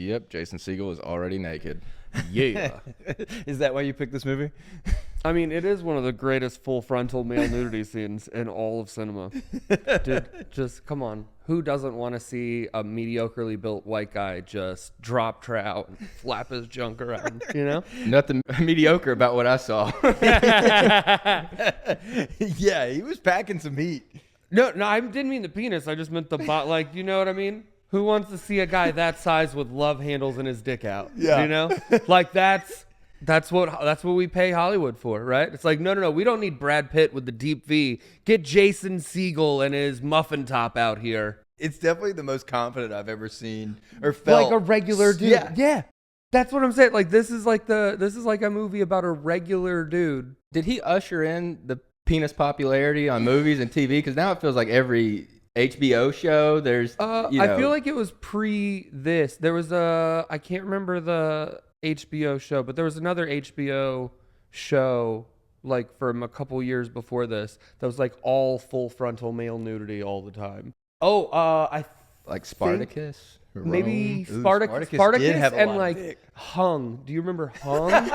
Yep, Jason Segel is already naked. Yeah. Is that why you picked this movie? I mean, it is one of the greatest full frontal male nudity scenes in all of cinema. Dude, just come on. Who doesn't want to see a mediocrely built white guy just drop trout and flap his junk around, you know? Nothing mediocre about what I saw. Yeah, he was packing some heat. No, I didn't mean the penis. I just meant the bot. Like, you know what I mean? Who wants to see a guy that size with love handles and his dick out? Yeah. You know? Like, that's what we pay Hollywood for, right? It's like, no, we don't need Brad Pitt with the deep V. Get Jason Segel and his muffin top out here. It's definitely the most confident I've ever seen or felt. Like a regular dude. Yeah. Yeah. That's what I'm saying. Like, this is like a movie about a regular dude. Did he usher in the penis popularity on movies and TV? Because now it feels like every HBO show there's I feel like it was pre this. There was I can't remember the HBO show, but there was another HBO show like from a couple years before this that was like all full frontal male nudity all the time. Oh, I like Spartacus. maybe Ooh, Spartacus did have a and lot of like dick. Hung. Do you remember Hung?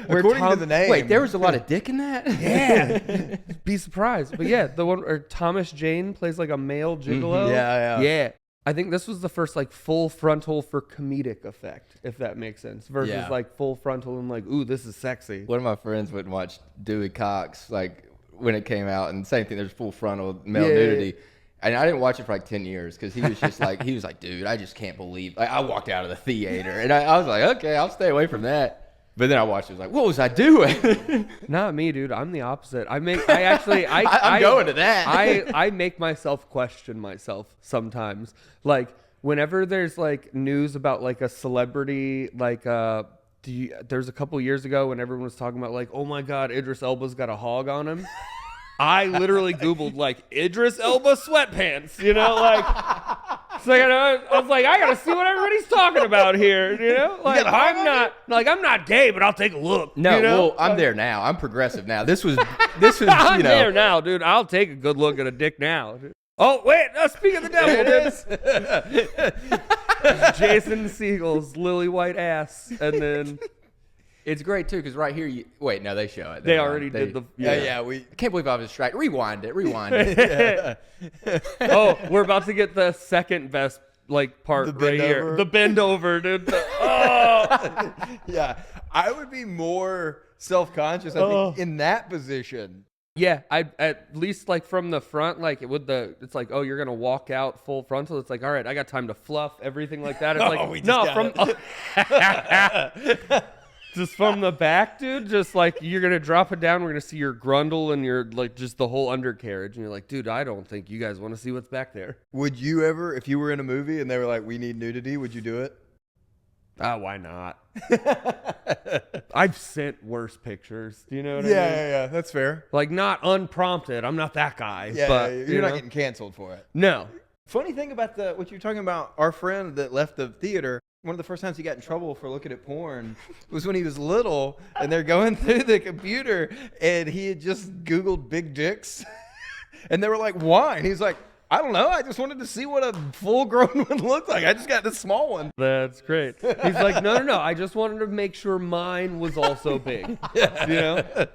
According to the name. Wait, there was a lot of dick in that? Yeah. Be surprised. But yeah, the one where Thomas Jane plays like a male gigolo. Yeah. I think this was the first like full frontal for comedic effect, if that makes sense, versus Yeah. like full frontal and like, ooh, this is sexy. One of my friends went and watched Dewey Cox like when it came out, and same thing. There's full frontal male nudity. And I didn't watch it for like 10 years because he was just like, dude, I just can't believe. Like, I walked out of the theater and I was like, okay, I'll stay away from that. But then I watched it. I was like, what was I doing? Not me, dude. I'm the opposite. I'm going to that. I make myself question myself sometimes. Like whenever there's like news about like a celebrity, like there's a couple years ago when everyone was talking about like, oh my God, Idris Elba's got a hog on him. I literally Googled like Idris Elba sweatpants, you know, like, so I was like, I gotta see what everybody's talking about here, you know, like I'm not gay, but I'll take a look. No, you know? well, I'm there now. I'm progressive now. This was, I'm there now, dude. I'll take a good look at a dick now. Oh wait, speak of the devil, dude. Jason Segel's lily white ass, and then. It's great, too, because right here, wait, no, they show it. They already did the... Yeah, I can't believe I was distracted. Rewind it. Oh, we're about to get the second best, like, part right here. The bend over, dude. Oh! Yeah, I would be more self-conscious, I think, in that position. Yeah, I at least, like, from the front, like, it's like, oh, you're going to walk out full frontal. It's like, all right, I got time to fluff, everything like that. It's just from the back, dude, just like you're going to drop it down. We're going to see your grundle and your, like, just the whole undercarriage. And you're like, dude, I don't think you guys want to see what's back there. Would you ever, if you were in a movie and they were like, we need nudity, would you do it? Why not? I've sent worse pictures. Do you know what I mean? Yeah, that's fair. Like, not unprompted. I'm not that guy. Yeah, but, you're not getting canceled for it. No. Funny thing about what you're talking about, our friend that left the theater, one of the first times he got in trouble for looking at porn was when he was little, and they're going through the computer, and he had just Googled big dicks, and they were like, why? And he's like, I don't know. I just wanted to see what a full-grown one looked like. I just got this small one. That's great. He's like, no. I just wanted to make sure mine was also big. You know?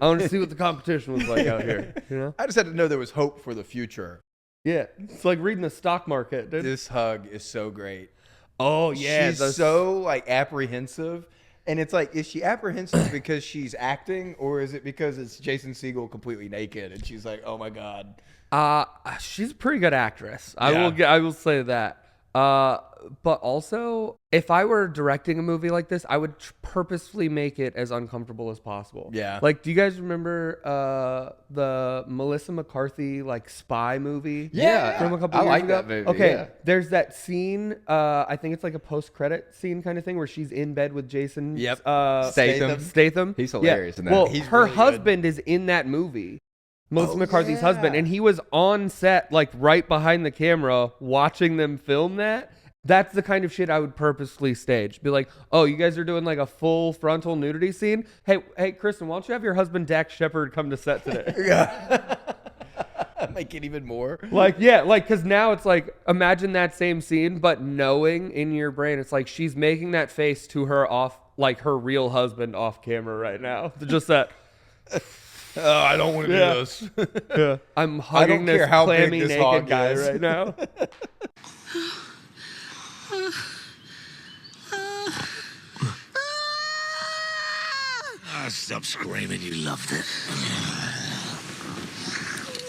I want to see what the competition was like out here. You know? I just had to know there was hope for the future. Yeah. It's like reading the stock market, dude. This hug is so great. Oh, yeah. She's so, like, apprehensive. And it's like, is she apprehensive because she's acting, or is it because it's Jason Segel completely naked and she's like, oh my God? She's a pretty good actress. Yeah. I will say that. But also, if I were directing a movie like this, I would purposefully make it as uncomfortable as possible. Yeah. Like, do you guys remember the Melissa McCarthy like spy movie? Yeah. From a couple I years like ago? that movie. Okay. Yeah. There's that scene. I think it's like a post-credit scene kind of thing where she's in bed with Jason. Yep. Statham. He's hilarious in that. Well, He's her really good. husband is in that movie. Melissa McCarthy's husband, and he was on set, like right behind the camera, watching them film that. That's the kind of shit I would purposely stage. Be like, oh, you guys are doing like a full frontal nudity scene? Hey, Kristen, why don't you have your husband Dax Shepard come to set today? Yeah. Like it even more. Like, yeah, like, because now it's like, imagine that same scene, but knowing in your brain, it's like she's making that face to her off, like her real husband off camera right now. Just that. Oh, I don't want to do this. Yeah. I'm hugging this clammy naked guy right now. Stop screaming. You loved it.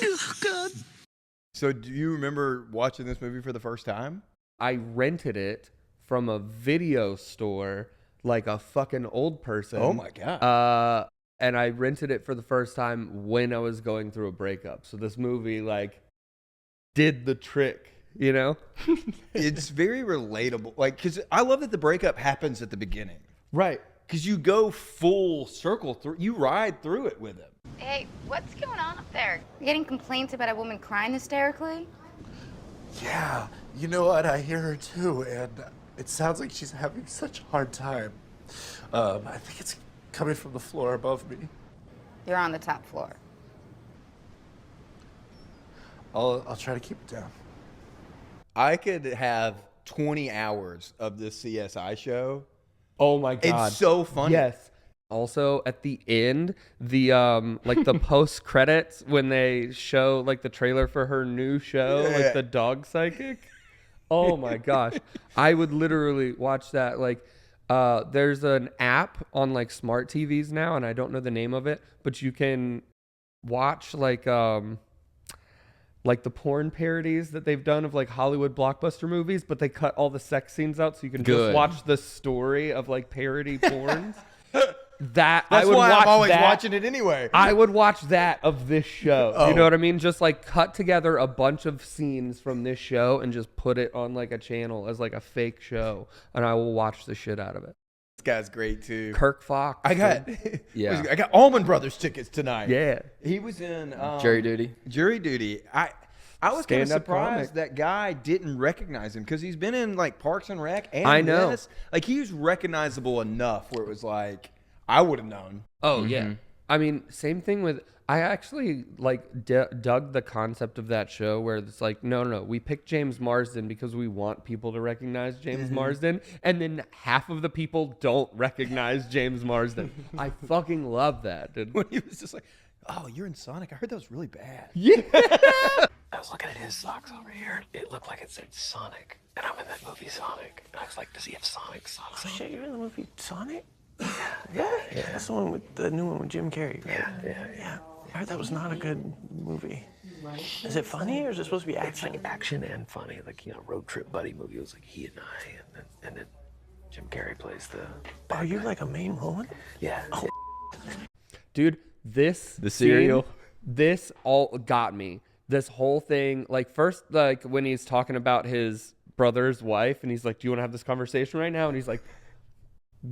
Oh, God. So do you remember watching this movie for the first time? I rented it from a video store like a fucking old person. Oh, my God. And I rented it for the first time when I was going through a breakup. So this movie, like, did the trick, you know? It's very relatable. Like, because I love that the breakup happens at the beginning. Right. Because you go full circle through, you ride through it with him. Hey, what's going on up there? You're getting complaints about a woman crying hysterically? Yeah, you know what? I hear her too, and it sounds like she's having such a hard time. I think it's coming from the floor above me. You're on the top floor. I'll try to keep it down. I could have 20 hours of this CSI show. Oh my God. It's so funny. Yes. Also at the end, the like the post credits when they show like the trailer for her new show, Yeah. like the dog psychic. Oh my gosh. I would literally watch that. Like there's an app on like smart TVs now, and I don't know the name of it, but you can watch like the porn parodies that they've done of like Hollywood blockbuster movies, but they cut all the sex scenes out so you can just watch the story of like parody porns. That's I would why watch I'm always that. watching it anyway. I would watch that of this show. You know what I mean? Just like cut together a bunch of scenes from this show and just put it on like a channel as like a fake show, and I will watch the shit out of it. This guy's great too. Kirk Fox. I got Yeah. I got Allman Brothers tickets tonight. Yeah. He was in Jury Duty. Jury Duty. I was kind of Stand-up surprised comic. that guy didn't recognize him because he's been in like Parks and Rec and I know. this. Like he was recognizable enough where it was like I would have known. Oh yeah. I mean, same thing with. I actually like dug the concept of that show where it's like, no, we picked James Marsden because we want people to recognize James Marsden, and then half of the people don't recognize James Marsden. I fucking love that, dude. When he was just like, "Oh, you're in Sonic. I heard that was really bad." Yeah. I was looking at his socks over here. It looked like it said Sonic, and I'm in that movie Sonic. And I was like, does he have Sonic socks on? Shit, you're in the movie Sonic? Yeah. That's the one with the new one with Jim Carrey, right? Yeah. I heard that was not a good movie. Is it funny or is it supposed to be It's action? like action and funny, like, you know, road trip buddy movie. It was like he and I, and then Jim Carrey plays the. Are you like a main role in it? Yeah. Dude, this The cereal? scene, this all got me. This whole thing, like first, like when he's talking about his brother's wife, and he's like, "Do you want to have this conversation right now?" And he's like,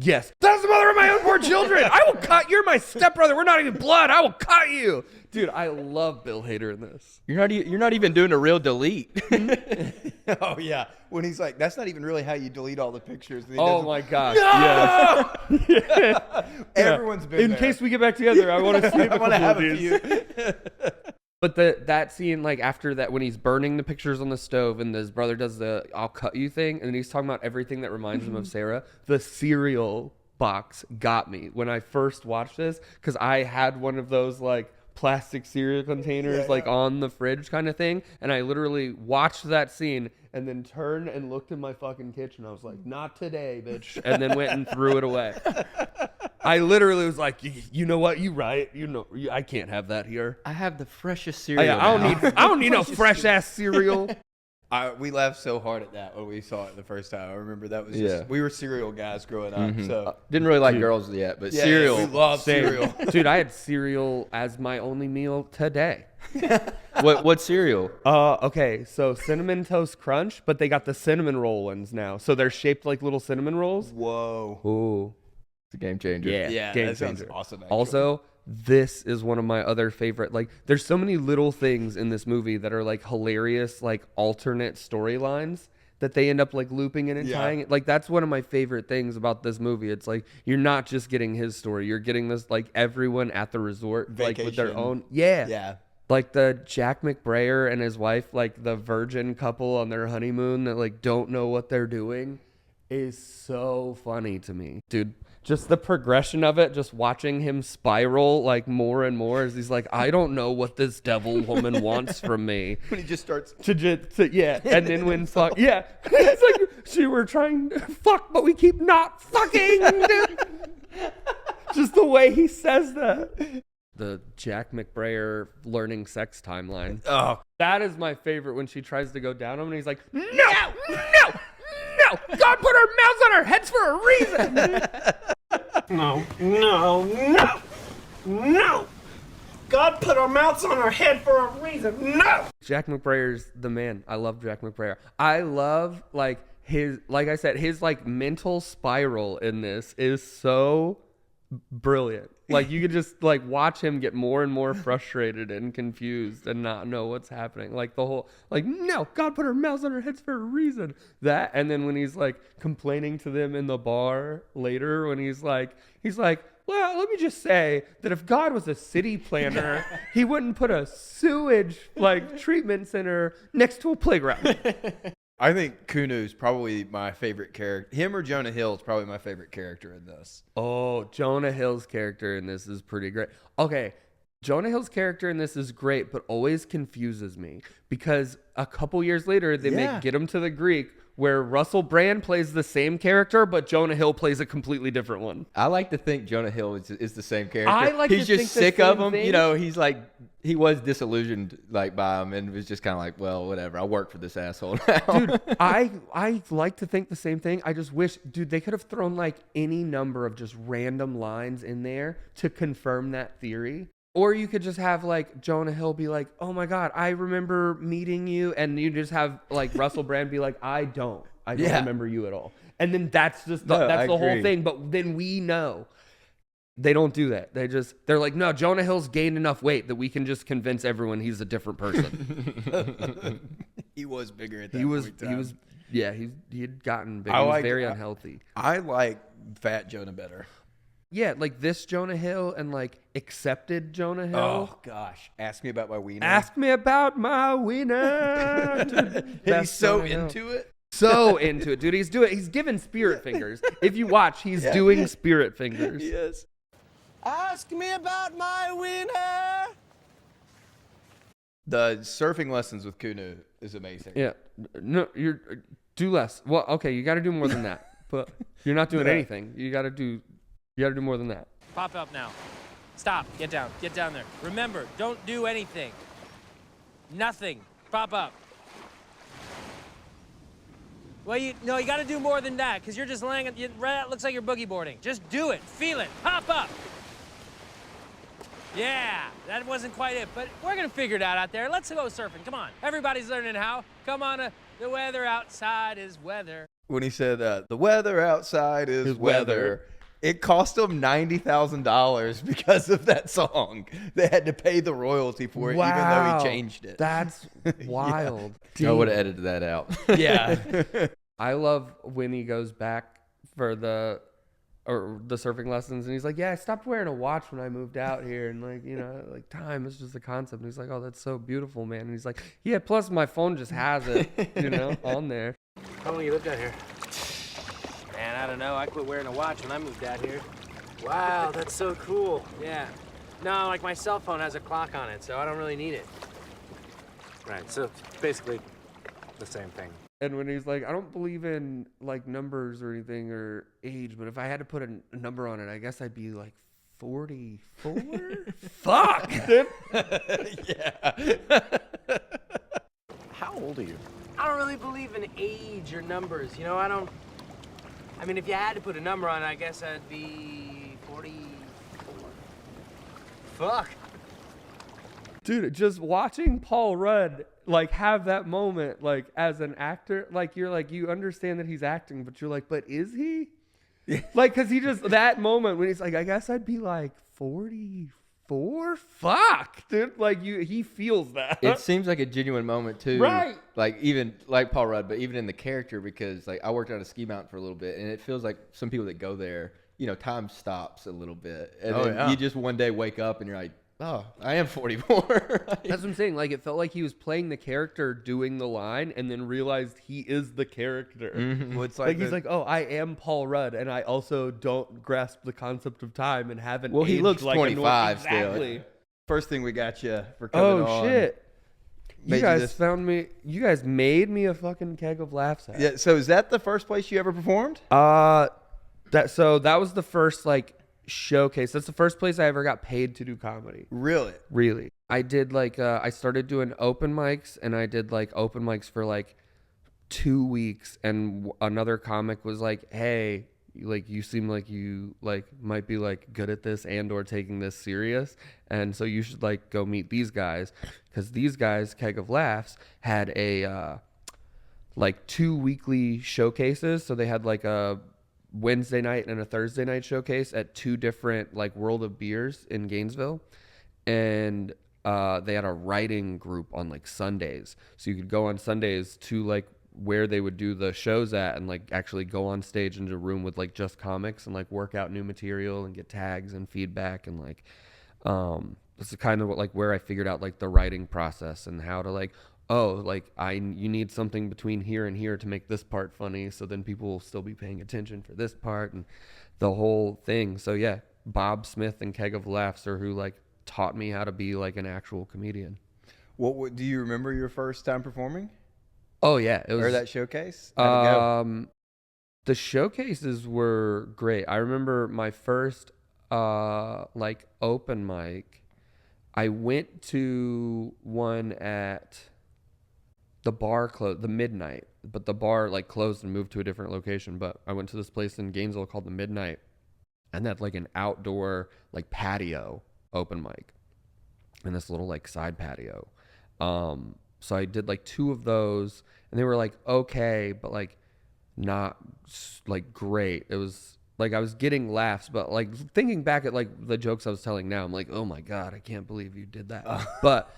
"Yes, that's the mother of my unborn children. I will cut. You're my stepbrother. We're not even blood. I will cut you." Dude, I love Bill Hader in this. You're not even doing a real delete. Oh yeah, when he's like, "That's not even really how you delete all the pictures." And he Oh does it. my gosh. Yes. Everyone's been In there. case we get back together, I want to see I want to have a few. But that scene, like after that, when he's burning the pictures on the stove and his brother does the "I'll cut you" thing, and he's talking about everything that reminds him of Sarah, the cereal box got me when I first watched this, because I had one of those like plastic cereal containers like on the fridge kind of thing, and I literally watched that scene and then turned and looked in my fucking kitchen. I was like, "Not today, bitch," and then went and threw it away. I literally was like, "You know what? You right. You know, I can't have that here. I have the freshest I cereal. I don't need no fresh ass cereal." We laughed so hard at that when we saw it the first time. I remember that was just, Yeah. we were cereal guys growing up. So Didn't really like girls yet, but yeah, cereal. we love Same. cereal. Dude, I had cereal as my only meal today. What cereal? Okay, so Cinnamon Toast Crunch, but they got the cinnamon roll ones now. So they're shaped like little cinnamon rolls. Whoa. Ooh. It's a game changer. Yeah, game that sounds changer. awesome, actually. Also, this is one of my other favorite. Like, there's so many little things in this movie that are like hilarious, like alternate storylines that they end up like looping in and Yeah. tying it. Like, that's one of my favorite things about this movie. It's like you're not just getting his story; you're getting this like everyone at the resort, like with their Vacation. own. Yeah. Yeah. Like the Jack McBrayer and his wife, like the virgin couple on their honeymoon that like don't know what they're doing, is so funny to me, dude. Just the progression of it, just watching him spiral like more and more as he's like, I don't know what this devil woman wants from me. When he just starts Yeah, and then when fuck, yeah, it's like she were trying to fuck, but we keep not fucking, dude. Just the way he says that. The Jack McBrayer learning sex timeline. oh That is my favorite when she tries to go down him and he's like, no, no. God put our mouths on our heads for a reason. No, no, no, no. God put our mouths on our head for a reason. No. Jack McBrayer's the man. I love Jack McBrayer. I love like I said, his like mental spiral in this is so brilliant. Like you could just like watch him get more and more frustrated and confused and not know what's happening. Like the whole like, no, God put our mouths on our heads for a reason. That, and then when he's like complaining to them in the bar later, when he's like, well, let me just say that if God was a city planner, he wouldn't put a sewage like treatment center next to a playground. I think Kunu's probably my favorite character. Him or Jonah Hill is probably my favorite character in this. Oh, Jonah Hill's character in this is pretty great. Okay, Jonah Hill's character in this is great, but always confuses me because a couple years later they make Get Him to the Greek, where Russell Brand plays the same character, but Jonah Hill plays a completely different one. I like to think Jonah Hill is the same character. I like he's to just think the sick of same him. thing. You know, he's like, he was disillusioned like by him and was just kind of like, well, whatever. I work for this asshole now. Dude, I like to think the same thing. I just wish, dude, they could have thrown like any number of just random lines in there to confirm that theory. Or you could just have like Jonah Hill be like, oh my God, I remember meeting you. And you just have like Russell Brand be like, I don't remember you at all. And then that's just the whole thing. But then we know. They don't do that. They're like, no, Jonah Hill's gained enough weight that we can just convince everyone he's a different person. He was bigger at that he point in time. he had gotten big. He was very unhealthy. I like Fat Jonah better. Yeah, like this Jonah Hill and like accepted Jonah Hill. Oh gosh, ask me about my wiener. Ask me about my wiener. And he's so into it. So into it, dude. He's giving spirit fingers. If you watch, he's doing spirit fingers. Yes. Ask me about my wiener. The surfing lessons with Kunu is amazing. Yeah. No, do less. Well, okay, you got to do more than that. But you're not doing anything. You got to do more than that. Pop up now. Stop. Get down. Get down there. Remember, don't do anything. Nothing. Pop up. Well, you got to do more than that because you're just laying. It looks like you're boogie boarding. Just do it. Feel it. Pop up. Yeah, that wasn't quite it, but we're gonna figure it out there. Let's go surfing. Come on. Everybody's learning how. Come on. The weather outside is weather. When he said, the weather outside is weather. It cost them $90,000 because of that song. They had to pay the royalty for it, even though he changed it. That's wild. I would have edited that out. Yeah. I love when he goes back for the surfing lessons and he's like, yeah, I stopped wearing a watch when I moved out here, and like, you know, like time is just a concept. And he's like, oh, that's so beautiful, man. And he's like, yeah, plus my phone just has it, you know, on there. How long you lived out here? Man, I don't know. I quit wearing a watch when I moved out here. Wow, that's so cool. Yeah. No, like my cell phone has a clock on it, so I don't really need it. Right, so it's basically the same thing. And when he's like, I don't believe in like numbers or anything or age, but if I had to put a number on it, I guess I'd be like 44. Fuck. Yeah. How old are you? I don't really believe in age or numbers, you know? I mean, if you had to put a number on it, I guess I'd be 44. Fuck. Dude, just watching Paul Rudd like have that moment, like as an actor, like you're like, you understand that he's acting, but you're like, but is he? Like, cause he just, that moment when he's like, I guess I'd be like 44. Fuck, dude. Like he feels that. It seems like a genuine moment too. Right. Like even like Paul Rudd, but even in the character, because like I worked on a ski mountain for a little bit, and it feels like some people that go there, you know, time stops a little bit, and then you just one day wake up and you're like, oh, I am 44. That's what I'm saying. Like, it felt like he was playing the character doing the line and then realized he is the character. Well, it's Like, he's like, oh, I am Paul Rudd, and I also don't grasp the concept of time and haven't Well, he aged looks like 25 still. Exactly. first thing we got you for coming on. Oh, shit. Made You you guys this- found me. You guys made me a fucking keg of laughs hat. Yeah. So is that the first place you ever performed? That was the first like showcase. That's the first place I ever got paid to do comedy. Really? Really. I did like I started doing open mics, and I did like open mics for like 2 weeks, and another comic was like, "Hey, like you seem like you like might be like good at this and or taking this serious, and so you should like go meet these guys, because these guys, Keg of Laughs, had a like 2 weekly showcases. So they had like a Wednesday night and a Thursday night showcase at 2 different like World of Beers in Gainesville, and they had a writing group on like Sundays, so you could go on Sundays to like where they would do the shows at and like actually go on stage into a room with like just comics and like work out new material and get tags and feedback, and like this is kind of what, like where I figured out like the writing process and how to like, oh, like you need something between here and here to make this part funny, so then people will still be paying attention for this part and the whole thing. So yeah, Bob Smith and Keg of Laughs are who like taught me how to be like an actual comedian. What do you remember your first time performing? Oh yeah, it was Or that showcase? How'd it go? The showcases were great. I remember my first like open mic. I went to one at the bar the Midnight, but the bar like closed and moved to a different location. But I went to this place in Gainesville called the Midnight, and that's like an outdoor like patio open mic, and this little like side patio. So I did like 2 of those, and they were like okay, but like not like great. It was like I was getting laughs, but like thinking back at like the jokes I was telling now, I'm like, oh my god, I can't believe you did that. But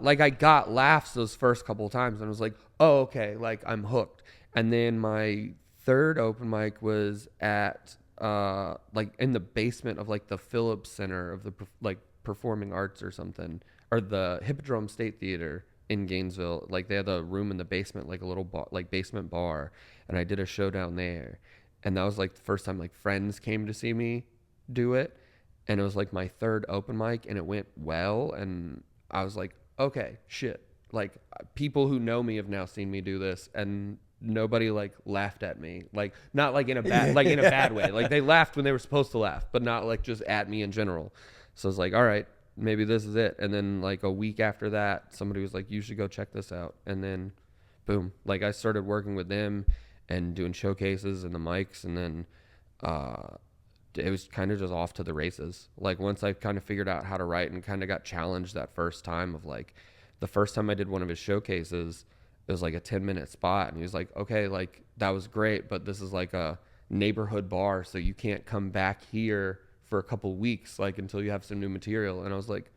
like I got laughs those first couple of times, and I was like, oh okay, like I'm hooked. And then my third open mic was at like in the basement of like the Phillips Center of the like Performing Arts or something, or the Hippodrome State Theater in Gainesville. Like they had a room in the basement, like a little like basement bar, and I did a show down there, and that was like the first time like friends came to see me do it, and it was like my third open mic, and it went well, and I was like, okay, shit, like people who know me have now seen me do this, and nobody like laughed at me, like not like in a bad like in a bad way, like they laughed when they were supposed to laugh, but not like just at me in general. So I was like, all right, maybe this is it. And then like a week after that, somebody was like, you should go check this out. And then boom, like I started working with them and doing showcases and the mics, and then it was kind of just off to the races. Like once I kind of figured out how to write and kind of got challenged that first time of like, the first time I did one of his showcases, it was like a 10-minute spot, and he was like, okay, like that was great, but this is like a neighborhood bar, so you can't come back here for a couple weeks, like until you have some new material. And I was like,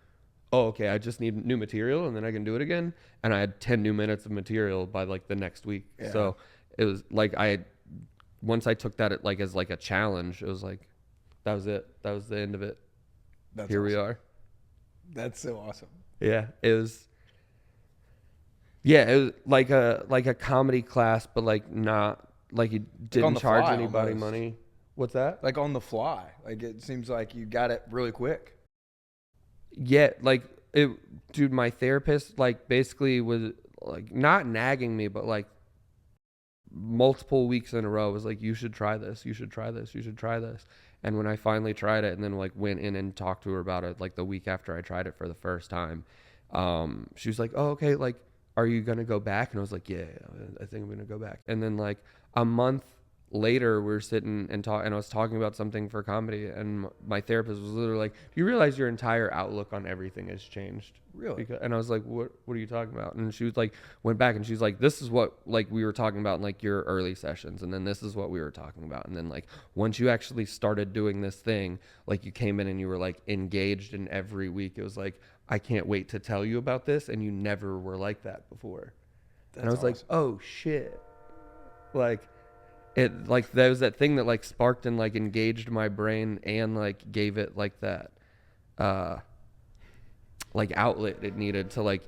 oh, okay, I just need new material and then I can do it again. And I had 10 new minutes of material by like the next week. Yeah. So it was like once I took that like as like a challenge, it was like, that was it. That was the end of it. That's Here awesome. we are. That's so awesome. Yeah, it was like a comedy class, but like not like you didn't charge anybody money. What's that? Like on the fly. Like it seems like you got it really quick. Yeah, like dude, my therapist like basically was like not nagging me, but like multiple weeks in a row was like, you should try this, you should try this, you should try this. And when I finally tried it and then like went in and talked to her about it like the week after I tried it for the first time, she was like, oh, okay, like are you gonna go back? And I was like, yeah, I think I'm gonna go back. And then like a month later, we were sitting and I was talking about something for comedy, and my therapist was literally like, do you realize your entire outlook on everything has changed? Really? And I was like, what are you talking about? And she was like, went back and she's like, this is what like we were talking about in like your early sessions, and then this is what we were talking about, and then like once you actually started doing this thing, like you came in and you were like engaged in every week, it was like, I can't wait to tell you about this, and you never were like that before. And I was like, oh shit, like it, like there was that thing that like sparked and like engaged my brain and like gave it like that like outlet it needed to like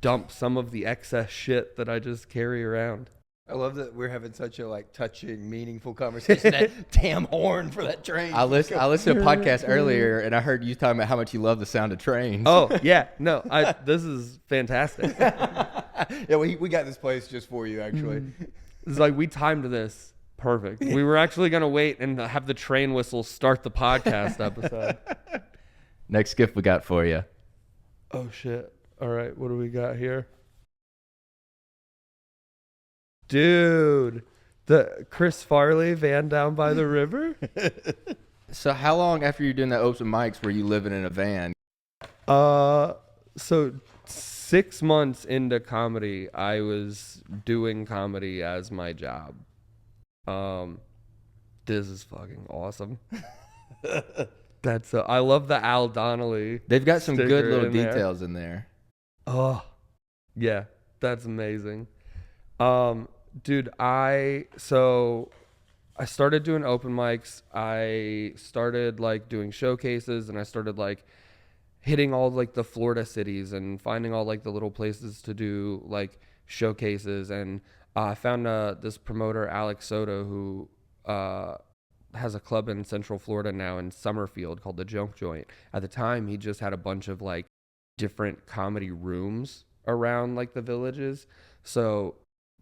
dump some of the excess shit that I just carry around. I love that we're having such a like touching, meaningful conversation. That damn horn for that train. I listened to a podcast earlier, and I heard you talking about how much you love the sound of trains. Oh yeah, no, this is fantastic. Yeah, we got this place just for you, actually. It's like we timed this perfect. We were actually gonna wait and have the train whistle start the podcast episode. Next gift we got for you. Oh shit! All right, what do we got here? Dude, the Chris Farley van down by the river. So how long after you're doing that open mics were you living in a van? So 6 months into comedy, I was doing comedy as my job. This is fucking awesome. I love the Al Donnelly. They've got some good little in there. details in there. Oh, yeah, that's amazing. Dude, I started doing open mics. I started like doing showcases, and I started like hitting all like the Florida cities and finding all like the little places to do like showcases. And I found this promoter, Alex Soto, who has a club in Central Florida now in Summerfield called the Junk Joint. At the time, he just had a bunch of like different comedy rooms around like the villages. So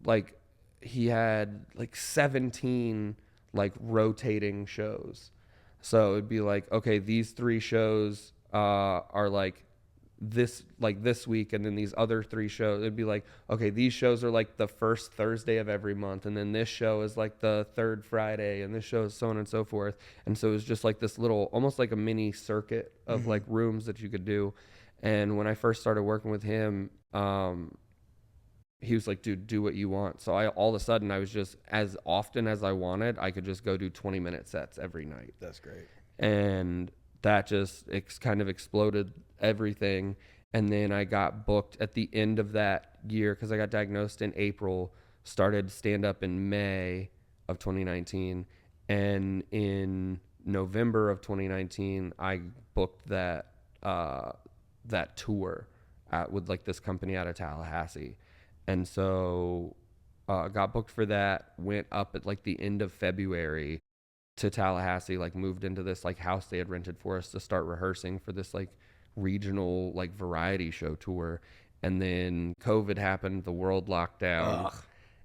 like he had like 17 like rotating shows. So it'd be like, okay, these 3 shows are like this week, and then these other 3 shows, it'd be like, okay, these shows are like the first Thursday of every month, and then this show is like the third Friday, and this show is so on and so forth. And so it was just like this little, almost like a mini circuit of like rooms that you could do. And when I first started working with him, he was like, dude, do what you want. So all of a sudden I was just, as often as I wanted, I could just go do 20-minute sets every night. That's great. And that just kind of exploded everything. And then I got booked at the end of that year because I got diagnosed in April, started stand-up in May of 2019. And in November of 2019, I booked that tour with like this company out of Tallahassee. And so got booked for that, went up at like the end of February to Tallahassee, like moved into this like house they had rented for us to start rehearsing for this like regional like variety show tour. And then COVID happened, the world locked down. Ugh.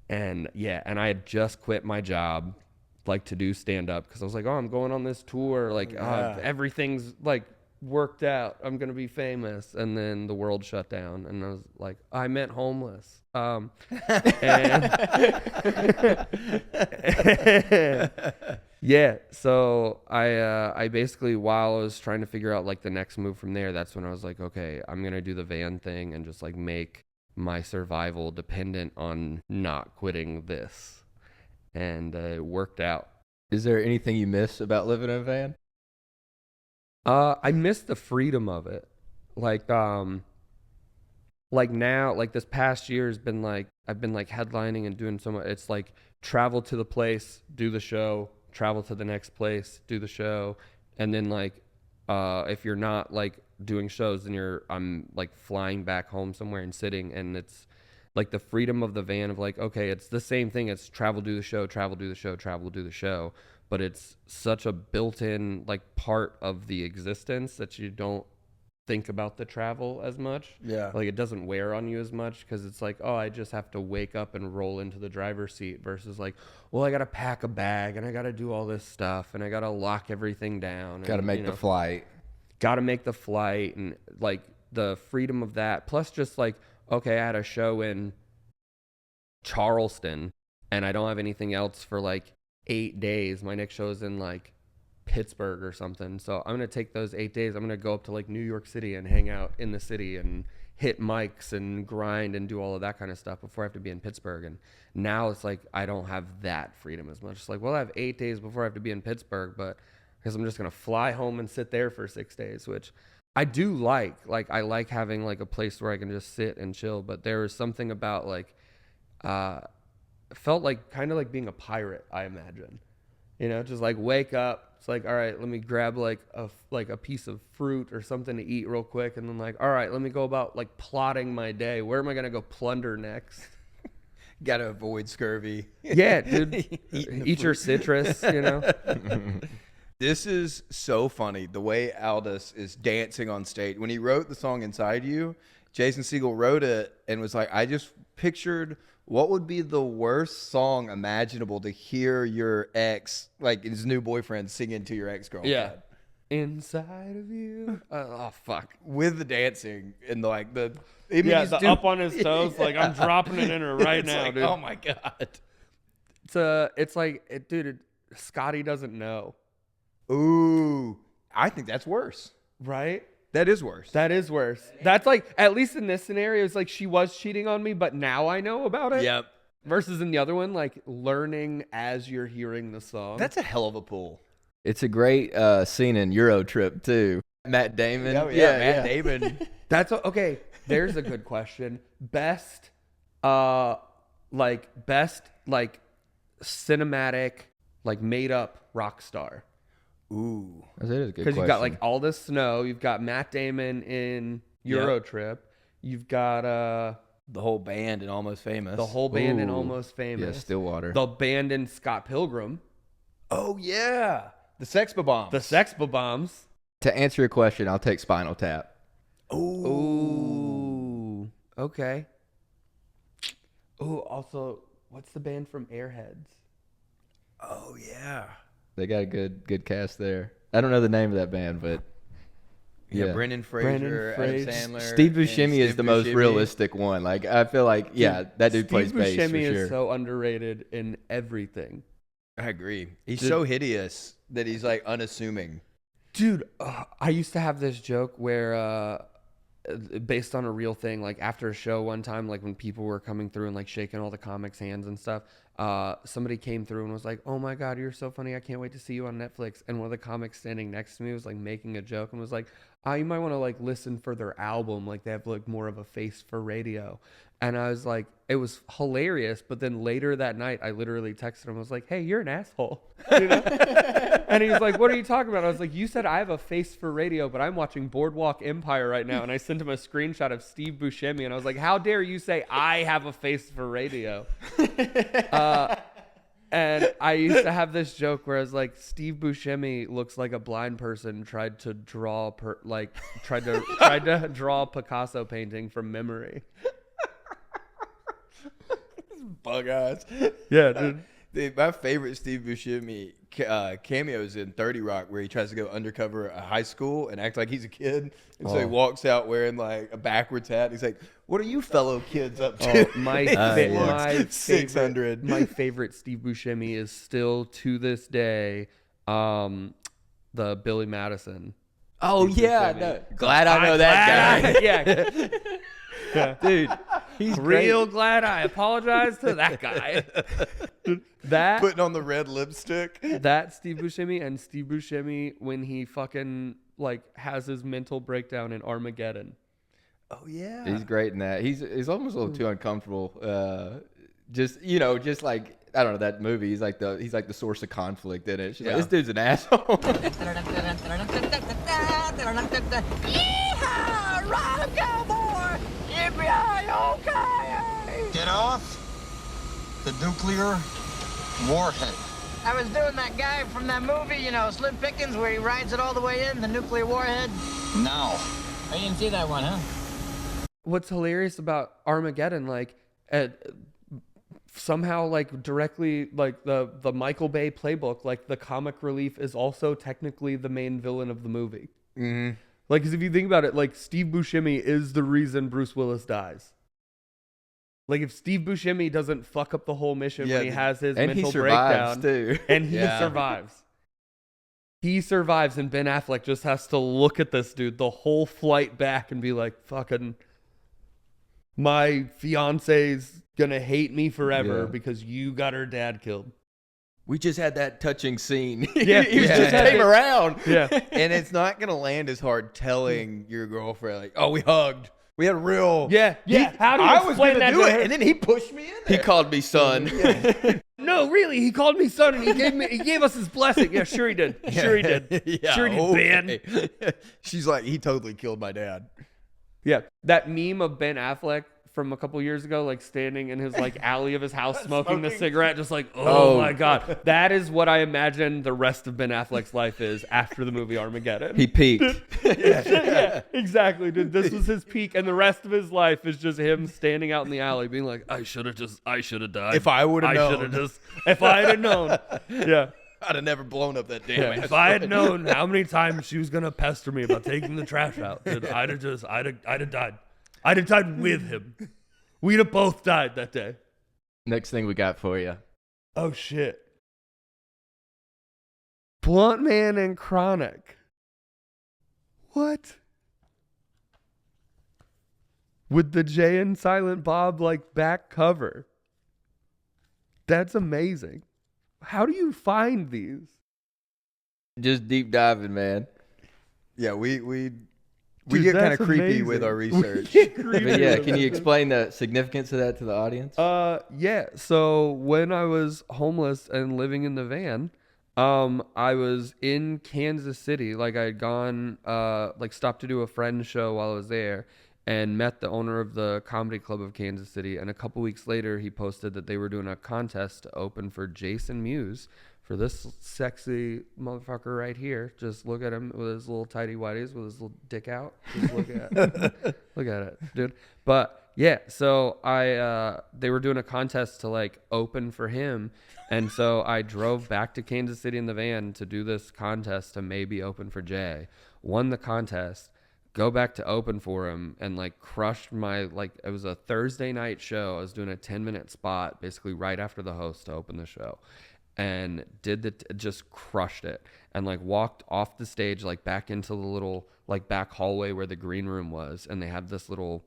And I had just quit my job like to do stand up because I was like, oh, I'm going on this tour, like everything's like worked out, I'm gonna be famous. And then the world shut down, and I was like, I meant homeless. Yeah, so I basically, while I was trying to figure out like the next move from there, that's when I was like, okay, I'm gonna do the van thing and just like make my survival dependent on not quitting this. And it worked out. Is there anything you miss about living in a van? I miss the freedom of it. Like now, like this past year has been like, I've been like headlining and doing so much. It's like travel to the place, do the show, travel to the next place, do the show. And then like, if you're not like doing shows, then I'm like flying back home somewhere and sitting, and it's like the freedom of the van of like, okay, it's the same thing. It's travel, do the show, travel, do the show, travel, do the show. But it's such a built-in like part of the existence that you don't think about the travel as much. Yeah. Like it doesn't wear on you as much because it's like, oh, I just have to wake up and roll into the driver's seat versus like, well, I got to pack a bag and I got to do all this stuff and I got to lock everything down. Got to make the flight. Got to make the flight, and like the freedom of that. Plus just like, okay, I had a show in Charleston and I don't have anything else for like 8 days. My next show is in like Pittsburgh or something. So I'm going to take those 8 days. I'm going to go up to like New York City and hang out in the city and hit mics and grind and do all of that kind of stuff before I have to be in Pittsburgh. And now it's like, I don't have that freedom as much. It's like, well, I have 8 days before I have to be in Pittsburgh, but because I'm just going to fly home and sit there for 6 days, which I do like I like having like a place where I can just sit and chill. But there was something about like, felt like kind of like being a pirate, I imagine. You know, just like wake up. It's like, all right, let me grab like a piece of fruit or something to eat real quick, and then like, all right, let me go about like plotting my day. Where am I gonna go plunder next? Got to avoid scurvy. Yeah, dude. Eat your citrus, you know. This is so funny. The way Aldous is dancing on stage. When he wrote the song Inside You, Jason Segel wrote it and was like, I just pictured what would be the worst song imaginable to hear your ex, like his new boyfriend, singing to your ex-girlfriend. Yeah. Inside of you. Oh, fuck. With the dancing and like the... up on his toes. Like, I'm dropping it in her right It's now, like, dude. oh my God. It's like, dude, Scotty doesn't know. Ooh. I think that's worse. Right? That is worse. That is worse. That's like, at least in this scenario, it's like she was cheating on me, but now I know about it. Yep. Versus in the other one, like learning as you're hearing the song. That's a hell of a pull. It's a great scene in Euro Trip too. Matt Damon. Matt Damon. That's okay. There's a good question. Best cinematic, like made up rock star. Ooh. That is a good question. Because you've got like Aldous Snow, you've got Matt Damon in Euro Trip, you've got The whole band in Almost Famous. the whole band in Ooh. Almost Famous, Yeah, Stillwater. the band in Scott Pilgrim, Oh yeah. The Sex Bombs. the Sex Bombs. To answer your question, I'll take Spinal Tap. Ooh, okay. Ooh, also, what's the band from Airheads? Oh yeah. They got a good cast there. I don't know the name of that band, but Yeah, yeah. Brendan Fraser, Fraser. Adam Sandler. Steve and Buscemi is Steve the most Buscemi. realistic one. Like I feel like, that dude plays Steve bass for Buscemi sure. is so underrated in everything. I agree. He's Dude. so hideous that he's like unassuming. Dude, I used to have this joke where, based on a real thing, like after a show one time, like when people were coming through and like shaking all the comics' hands and stuff, somebody came through and was like, "Oh my God, you're so funny. I can't wait to see you on Netflix." And one of the comics standing next to me was like making a joke and was like, "You might want to like listen for their album. Like they have like more of a face for radio." And I was like, it was hilarious. But then later that night, I literally texted him. I was like, "Hey, you're an asshole." You know? And he was like, "What are you talking about?" I was like, "You said I have a face for radio, but I'm watching Boardwalk Empire right now." And I sent him a screenshot of Steve Buscemi. And I was like, "How dare you say I have a face for radio?" And I used to have this joke where I was like, Steve Buscemi looks like a blind person tried to draw tried to draw a Picasso painting from memory. Bug eyes. Yeah, dude. My favorite Steve Buscemi cameos in 30 Rock, where he tries to go undercover a high school and act like he's a kid. And so he walks out wearing like a backwards hat. He's like, "What are you fellow kids up to?" My 600. My favorite Steve Buscemi is still to this day the Billy Madison. Oh Steve yeah, Buscemi. no. Glad I know that guy. Yeah. Dude, he's Real glad I apologize to that guy. That Putting on the red lipstick. that Steve Buscemi and Steve Buscemi when he fucking like has his mental breakdown in Armageddon. Oh yeah. He's great in that. He's almost a little too uncomfortable. Just like I don't know that movie. He's like the source of conflict in it. She's like, this dude's an asshole. Yeehaw! Ride 'em, cowboy! Yippee-yi-yo-ki-yay! Get off the nuclear warhead. I was doing that guy from that movie, you know, Slim Pickens, where he rides it all the way in, the nuclear warhead. Now. I didn't see that one, huh? What's hilarious about Armageddon, like somehow like directly like the Michael Bay playbook, like the comic relief is also technically the main villain of the movie. Mm-hmm. Like, because if you think about it, like Steve Buscemi is the reason Bruce Willis dies. Like if Steve Buscemi doesn't fuck up the whole mission when he has his and mental he survives breakdown, too. and he survives. He survives, and Ben Affleck just has to look at this dude the whole flight back and be like, "Fucking, my fiance's gonna hate me forever because you got her dad killed." We just had that touching scene. Yeah, he just came around. Yeah, And it's not gonna land as hard telling your girlfriend like, "Oh, we hugged. We had a real." yeah. How do you I was explain gonna that do to it, her? and then he pushed me in there. He called me son. No, really, he called me son and he gave us his blessing. Yeah, sure he did. Sure he did. Yeah, Sure he did, Ben. She's like, he totally killed my dad. Yeah, that meme of Ben Affleck from a couple years ago, like standing in his like alley of his house smoking the cigarette, just like, oh my God. That is what I imagine the rest of Ben Affleck's life is after the movie Armageddon. He peaked. Yeah, exactly, dude. This was his peak, and the rest of his life is just him standing out in the alley being like, I should have died. If I would have known. If I had known. Yeah. I'd have never blown up that damn Yeah, ass. if I had known how many times she was gonna pester me about taking the trash out, dude, I'd have died. I'd have died with him. We'd have both died that day. Next thing we got for you. Oh shit. Blunt Man and Chronic. What? With the Jay and Silent Bob like back cover. That's amazing. How do you find these? Just deep diving, man. Yeah, we Dude, get kind of that's creepy amazing. with our research. But yeah, can you explain the significance of that to the audience? Yeah. So when I was homeless and living in the van, I was in Kansas City. Like I had gone, stopped to do a friend show while I was there, and met the owner of the comedy club of Kansas City. And a couple weeks later, he posted that they were doing a contest to open for Jason Mewes, for this sexy motherfucker right here. Just look at him with his little tighty whities with his little dick out. Just look at look at it, dude. But yeah, so they were doing a contest to like open for him. And so I drove back to Kansas City in the van to do this contest to maybe open for Jay. Won the contest, go back to open for him, and like crushed my, like, it was a Thursday night show. I was doing a 10-minute spot basically right after the host to open the show. And just crushed it, and like walked off the stage, like back into the little like back hallway where the green room was, and they have this little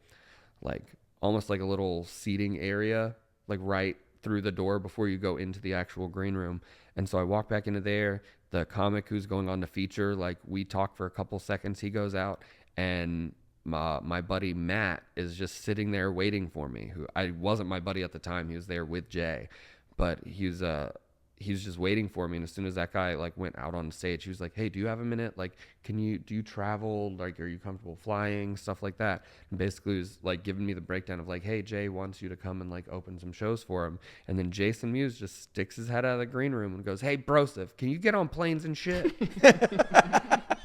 like almost like a little seating area like right through the door before you go into the actual green room. And so I walk back into there. The comic who's going on to feature, like we talk for a couple seconds, he goes out, and my buddy Matt is just sitting there waiting for me. Who I wasn't my buddy at the time, he was there with Jay, but he was just waiting for me. And as soon as that guy like went out on stage, he was like, hey, do you have a minute? Like, do you travel? Like, are you comfortable flying? Stuff like that. And basically he was like giving me the breakdown of like, hey, Jay wants you to come and like open some shows for him. And then Jason Mewes just sticks his head out of the green room and goes, hey, brosif, can you get on planes and shit?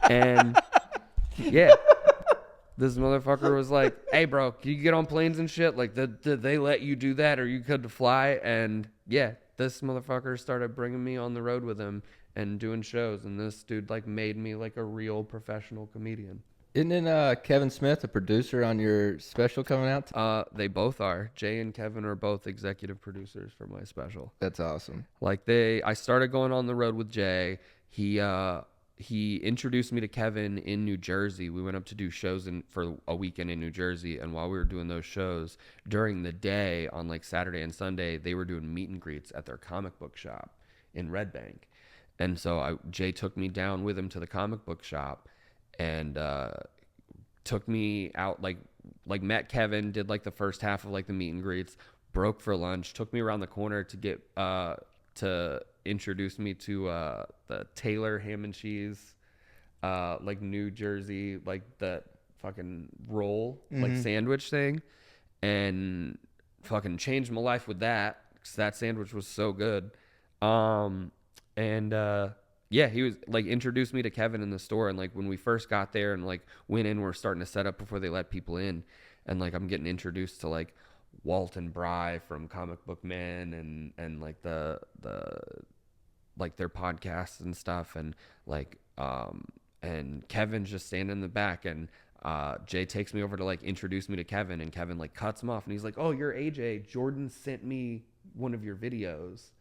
And yeah, this motherfucker was like, hey, bro, can you get on planes and shit? Like, did they let you do that, or you could fly? And yeah, this motherfucker started bringing me on the road with him and doing shows, and this dude like made me like a real professional comedian. Isn't Kevin Smith a producer on your special coming out? They both are. Jay and Kevin are both executive producers for my special. That's awesome. Like I started going on the road with Jay. He introduced me to Kevin in New Jersey. We went up to do shows for a weekend in New Jersey. And while we were doing those shows, during the day on like Saturday and Sunday, they were doing meet and greets at their comic book shop in Red Bank. And so Jay took me down with him to the comic book shop, and took me out, like met Kevin, did like the first half of like the meet and greets, broke for lunch, took me around the corner to get to introduce me to the Taylor ham and cheese, like New Jersey, like the fucking roll, like sandwich thing, and fucking changed my life with that, because that sandwich was so good. Yeah, he was like introduced me to Kevin in the store, and like when we first got there and like went in, we're starting to set up before they let people in, and like I'm getting introduced to like Walt and Bry from Comic Book Men and like the like their podcasts and stuff, and like and Kevin's just standing in the back, and Jay takes me over to like introduce me to Kevin, and Kevin like cuts him off, and he's like, oh, you're AJ, Jordan sent me one of your videos.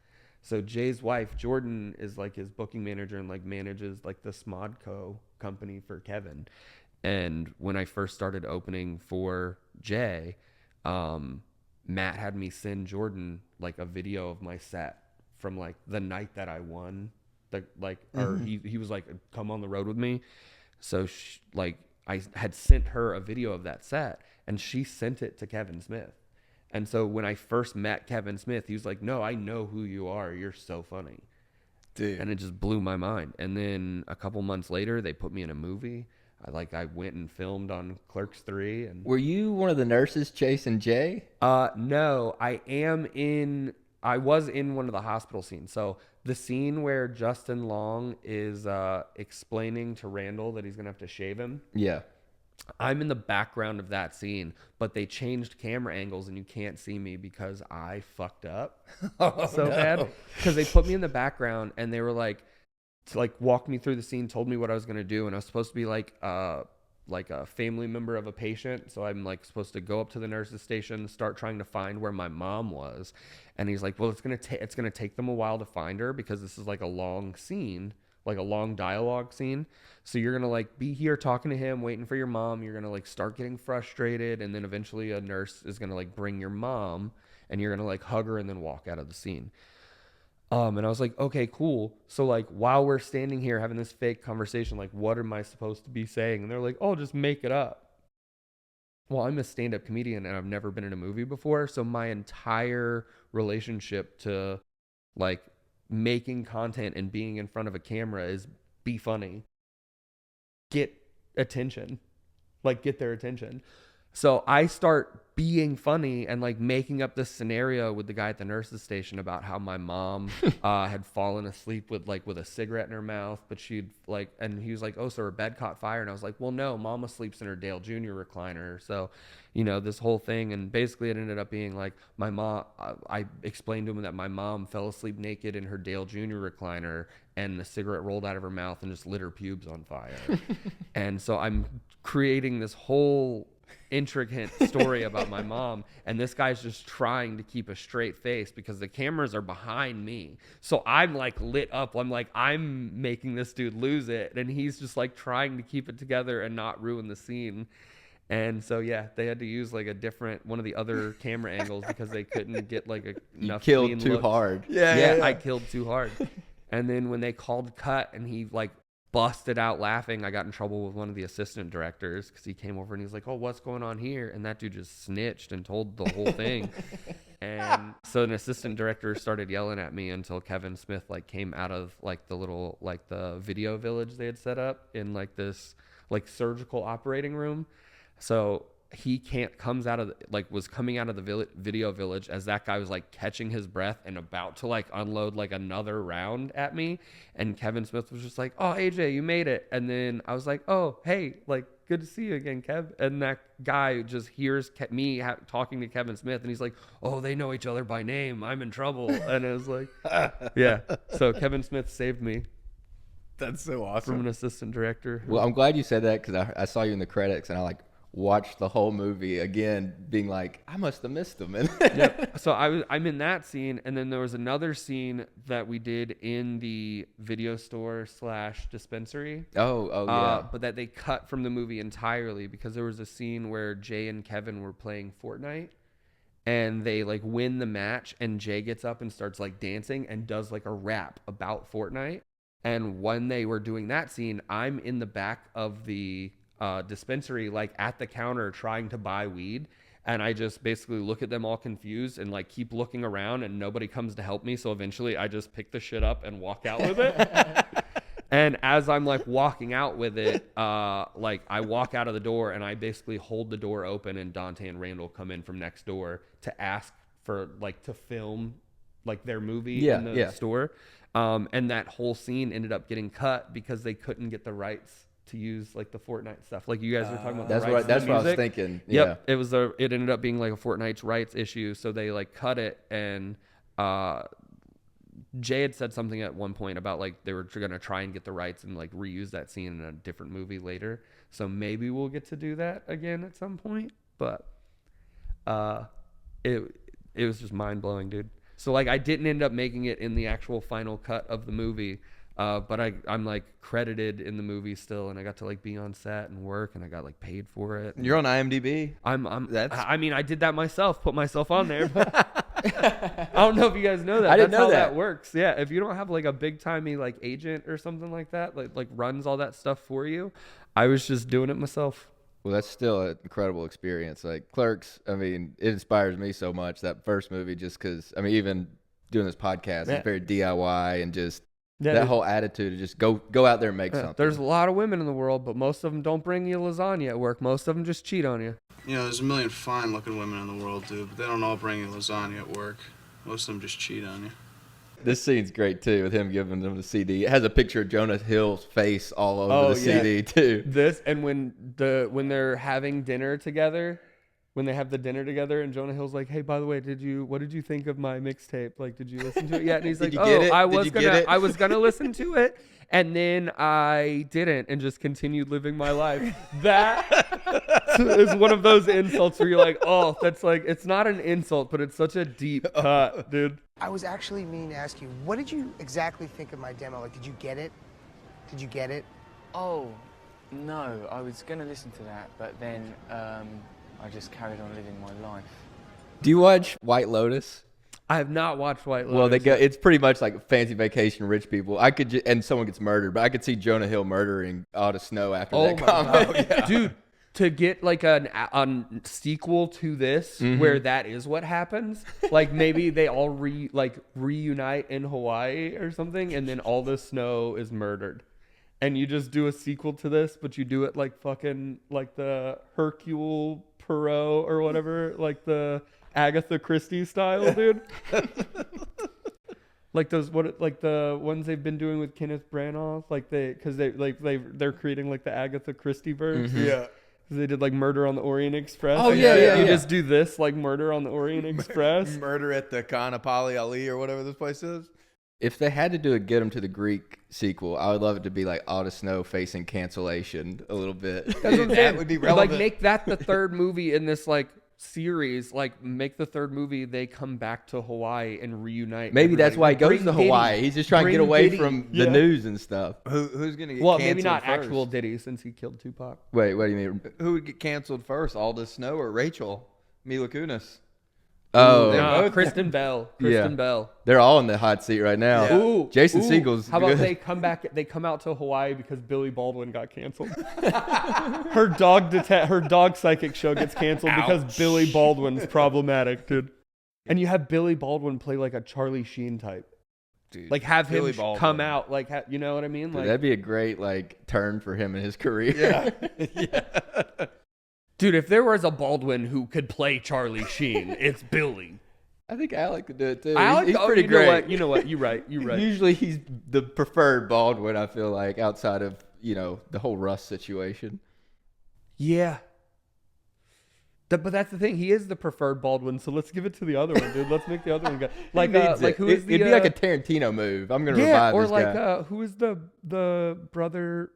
So Jay's wife, Jordan, is like his booking manager and like manages like the Smodco company for Kevin. And when I first started opening for Jay, Matt had me send Jordan like a video of my set from like the night that I won. Or he was like, come on the road with me. So I had sent her a video of that set, and she sent it to Kevin Smith. And so when I first met Kevin Smith, he was like, no, I know who you are. You're so funny. Dude. And it just blew my mind. And then a couple months later, they put me in a movie. I went and filmed on Clerks 3. And Were you one of the nurses chasing Jay? no, I was in one of the hospital scenes. So the scene where Justin Long is explaining to Randall that he's going to have to shave him. Yeah. I'm in the background of that scene, but they changed camera angles and you can't see me because I fucked up bad. Because they put me in the background and they were like, to like walk me through the scene, told me what I was going to do. And I was supposed to be like a family member of a patient. So I'm like supposed to go up to the nurse's station, start trying to find where my mom was. And he's like, well, it's going to take them a while to find her because this is like a long scene, like a long dialogue scene. So you're going to like be here talking to him, waiting for your mom. You're going to like start getting frustrated. And then eventually a nurse is going to like bring your mom and you're going to like hug her and then walk out of the scene. And I was like, okay, cool. So like while we're standing here having this fake conversation, like what am I supposed to be saying? And they're like, oh, just make it up. Well, I'm a stand-up comedian and I've never been in a movie before. So my entire relationship to like making content and being in front of a camera is be funny. Get attention. Like get their attention. So I start being funny and like making up this scenario with the guy at the nurse's station about how my mom had fallen asleep with a cigarette in her mouth, but she'd like, and he was like, oh, so her bed caught fire. And I was like, well, no, mama sleeps in her Dale Jr. recliner. So, you know, this whole thing. And basically it ended up being like my mom, I explained to him that my mom fell asleep naked in her Dale Jr. recliner and the cigarette rolled out of her mouth and just lit her pubes on fire. And so I'm creating this whole intricate story about my mom, and this guy's just trying to keep a straight face because the cameras are behind me. So I'm like lit up. I'm making this dude lose it, and he's just like trying to keep it together and not ruin the scene. And so yeah, they had to use like a different one of the other camera angles because they couldn't get like enough. You killed too hard. Yeah, I killed too hard. And then when they called cut and he like busted out laughing, I got in trouble with one of the assistant directors because he came over and he was like, oh, what's going on here? And that dude just snitched and told the whole thing. And so an assistant director started yelling at me until Kevin Smith like came out of like the little like the video village they had set up in like this like surgical operating room. So he comes out of was coming out of the video village as that guy was like catching his breath and about to like unload like another round at me. And Kevin Smith was just like, oh, AJ, you made it. And then I was like, oh, hey, like good to see you again, Kev. And that guy just hears me talking to Kevin Smith and he's like, oh, they know each other by name. I'm in trouble. And it was like, yeah. So Kevin Smith saved me. That's so awesome. From an assistant director. Well, I'm glad you said that because I saw you in the credits and I like watched the whole movie again being like, I must have missed them. Yep. So I'm in that scene, and then there was another scene that we did in the video store / dispensary. Oh yeah. But that they cut from the movie entirely because there was a scene where Jay and Kevin were playing Fortnite and they like win the match and Jay gets up and starts like dancing and does like a rap about Fortnite. And when they were doing that scene, I'm in the back of the dispensary, like at the counter trying to buy weed, and I just basically look at them all confused and like keep looking around and nobody comes to help me. So eventually I just pick the shit up and walk out with it. And as I'm like walking out with it, like I walk out of the door and I basically hold the door open and Dante and Randall come in from next door to ask for like to film like their movie in the store. And that whole scene ended up getting cut because they couldn't get the rights to use like the Fortnite stuff. Like you guys were talking about. That's the rights that's to what music. I was thinking. Yep. It ended up being like a Fortnite's rights issue. So they like cut it, and Jay had said something at one point about like they were going to try and get the rights and like reuse that scene in a different movie later. So maybe we'll get to do that again at some point. But it was just mind blowing, dude. So like I didn't end up making it in the actual final cut of the movie. But I'm like credited in the movie still, and I got to like be on set and work, and I got like paid for it. You're on IMDb. I mean, I did that myself, put myself on there. But I don't know if you guys know that. I didn't That's know how that works. Yeah, if you don't have like a big timey like agent or something like that, like runs all that stuff for you, I was just doing it myself. Well, that's still an incredible experience. Like Clerks, I mean, it inspires me so much, that first movie, just because, I mean, even doing this podcast, it's very DIY and just that whole attitude to just go out there and make something. There's a lot of women in the world, but most of them don't bring you lasagna at work. Most of them just cheat on you. You know, there's a million fine-looking women in the world, dude, but they don't all bring you lasagna at work. Most of them just cheat on you. This scene's great too, with him giving them the CD. It has a picture of Jonah Hill's face all over the CD too. This, and when they're having dinner together, when they have the dinner together, and Jonah Hill's like, "Hey, by the way, what did you think of my mixtape? Like, did you listen to it yet?" And he's like, I was gonna listen to it, and then I didn't, and just continued living my life. That is one of those insults where you're like, oh, that's like, it's not an insult, but it's such a deep cut, dude. I was actually meaning to ask you, what did you exactly think of my demo? Like, did you get it? Did you get it? Oh, no, I was going to listen to that, but then I just carried on living my life. Do you watch White Lotus? I have not watched White Lotus. Well, it's pretty much like Fancy Vacation, rich people. And someone gets murdered, but I could see Jonah Hill murdering Audie Snow after that comment. Dude, to get like a sequel to this where that is what happens, like maybe they all reunite in Hawaii or something, and then all the snow is murdered, and you just do a sequel to this, but you do it like fucking like the Hercule Poirot or whatever, like the Agatha Christie style, dude. Like the ones they've been doing with Kenneth Branagh, they're creating like the Agatha Christie verse. Yeah. They did like Murder on the Orient Express. Oh, yeah. You just do this, like Murder on the Orient Express. Murder at the Kanapali Ali or whatever this place is. If they had to do a Get 'Em to the Greek sequel, I would love it to be like Audie Snow facing cancellation a little bit. That's what I'm saying. That would be relevant. Like, make that the third movie in this like series. Like, make the third movie they come back to Hawaii and reunite. Maybe that's why he goes to Hawaii. He's just trying to get away from the news and stuff. Who's gonna get well, canceled maybe not first? Actual Diddy, since he killed Tupac. Wait, what do you mean? Who would get canceled first, Audie Snow or Rachel? Mila Kunis. Oh, no, Kristen Bell. Bell. They're all in the hot seat right now. Yeah. Ooh, Jason Segel's. How about they come back? They come out to Hawaii because Billy Baldwin got canceled. her dog psychic show gets canceled because Billy Baldwin's problematic, dude. And you have Billy Baldwin play like a Charlie Sheen type. Dude, like have Billy him come out, like you know what I mean? Like, that'd be a great like turn for him in his career. Yeah. Dude, if there was a Baldwin who could play Charlie Sheen, it's Billy. I think Alec could do it too. Alec, he's pretty great. You know what? You're right. Usually he's the preferred Baldwin, I feel like, outside of, the whole Russ situation. Yeah. But that's the thing. He is the preferred Baldwin, so let's give it to the other one, dude. Let's make the other one go. Like who is the... It'd be like a Tarantino move. I'm going to revive this guy. Yeah, or like, who is the brother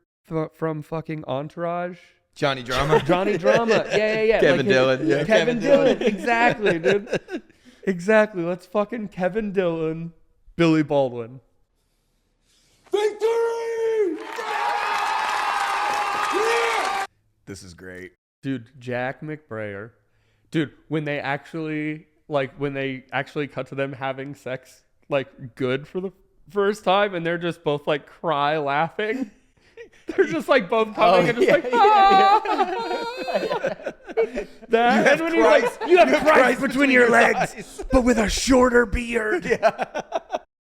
from fucking Entourage? Johnny Drama. Yeah. Kevin Dillon. Yeah. Kevin Dillon. Exactly, dude. Exactly. Let's fucking Kevin Dillon, Billy Baldwin. Victory! This is great. Dude, Jack McBrayer. Dude, when they actually cut to them having sex, like, good for the first time, and they're just both like cry laughing. They're just like both coming and just you have Christ between your legs, but with a shorter beard. Yeah.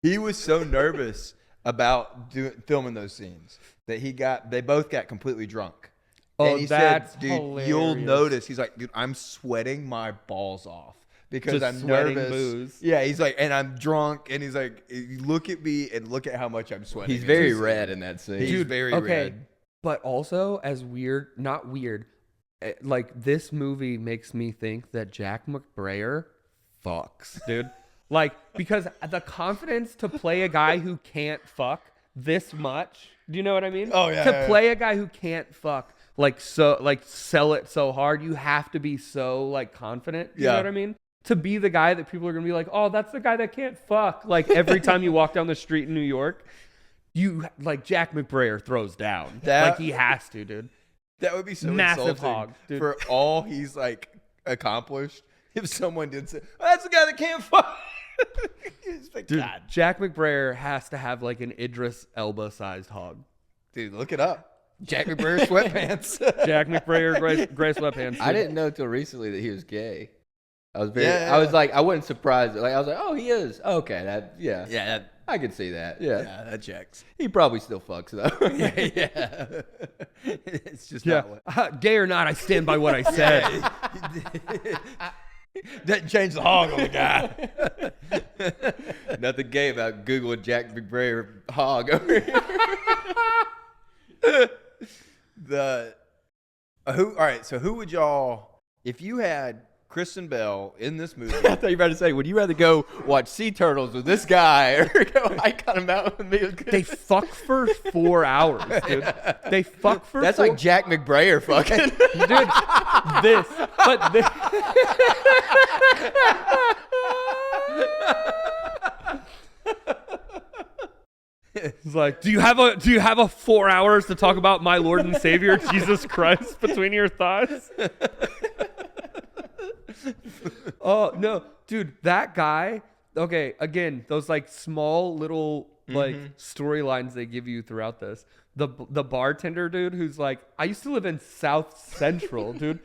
He was so nervous about filming those scenes that they both got completely drunk. Oh, and he that's said, dude, hilarious. You'll notice. He's like, dude, I'm sweating my balls off. Because just I'm nervous. Booze. Yeah, he's like, and I'm drunk, and he's like, look at me and look at how much I'm sweating. He's very red in that scene. He's very red. But also, not weird, like, this movie makes me think that Jack McBrayer fucks, dude. Like, because the confidence to play a guy who can't fuck this much, do you know what I mean? Oh, yeah. To play a guy who can't fuck, sell it so hard, you have to be so, like, confident, you know what I mean? To be the guy that people are going to be like, oh, that's the guy that can't fuck. Like, every time you walk down the street in New York, Jack McBrayer throws down. Like, he has to, dude. That would be so massive insulting hog, dude. For all he's, like, accomplished. If someone did say, oh, that's the guy that can't fuck. Like, dude, God. Jack McBrayer has to have, like, an Idris Elba-sized hog. Dude, look it up. Jack McBrayer sweatpants. Jack McBrayer gray sweatpants. I didn't know until recently that he was gay. I was I was like, I wasn't surprised. Like I was like, oh, he is. Okay, I could see that. Yeah, that checks. He probably still fucks though. Yeah. It's just not what. Gay or not, I stand by what I said. Doesn't change the hog on the guy. Nothing gay about Googling Jack McBrayer hog over here. All right, so who would y'all, if you had Kristen Bell in this movie? I thought you were about to say, would you rather go watch sea turtles with this guy or go hike on a mountain with me? They fuck for 4 hours, dude. They fuck for That's like Jack McBrayer fucking. Dude, this. It's like, do you have a 4 hours to talk about my Lord and Savior Jesus Christ between your thighs? Oh no, dude, that guy. Okay, again, those like small little like storylines they give you throughout this. The bartender dude who's like, I used to live in South Central, dude.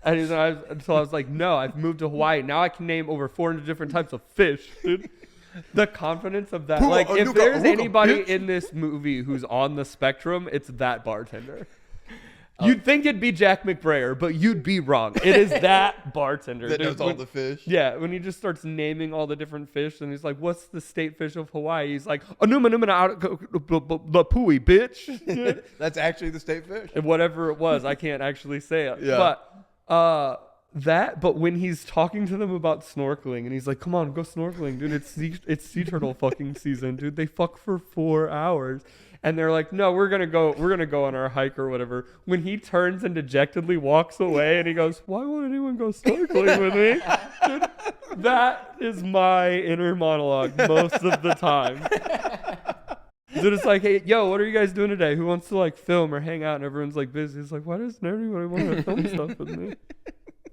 And until I was like, no, I've moved to Hawaii. Now I can name over 400 different types of fish, dude. The confidence of that. Like, if there's anybody in this movie who's on the spectrum, it's that bartender. You'd think it'd be Jack McBrayer, but you'd be wrong. It is that bartender. That knows all the fish. Yeah, when he just starts naming all the different fish, and he's like, what's the state fish of Hawaii? He's like, Anuma Pui, bitch. That's actually the state fish. And whatever it was, I can't actually say it. Yeah. But when he's talking to them about snorkeling, and he's like, come on, go snorkeling, dude. It's sea turtle fucking season, dude. They fuck for 4 hours. And they're like, no, we're gonna go on our hike or whatever. When he turns and dejectedly walks away, and he goes, why won't anyone go snorkeling with me? Dude, that is my inner monologue most of the time. Dude, it's like, hey, yo, what are you guys doing today? Who wants to like film or hang out? And everyone's like busy. It's like, why doesn't everybody want to film stuff with me?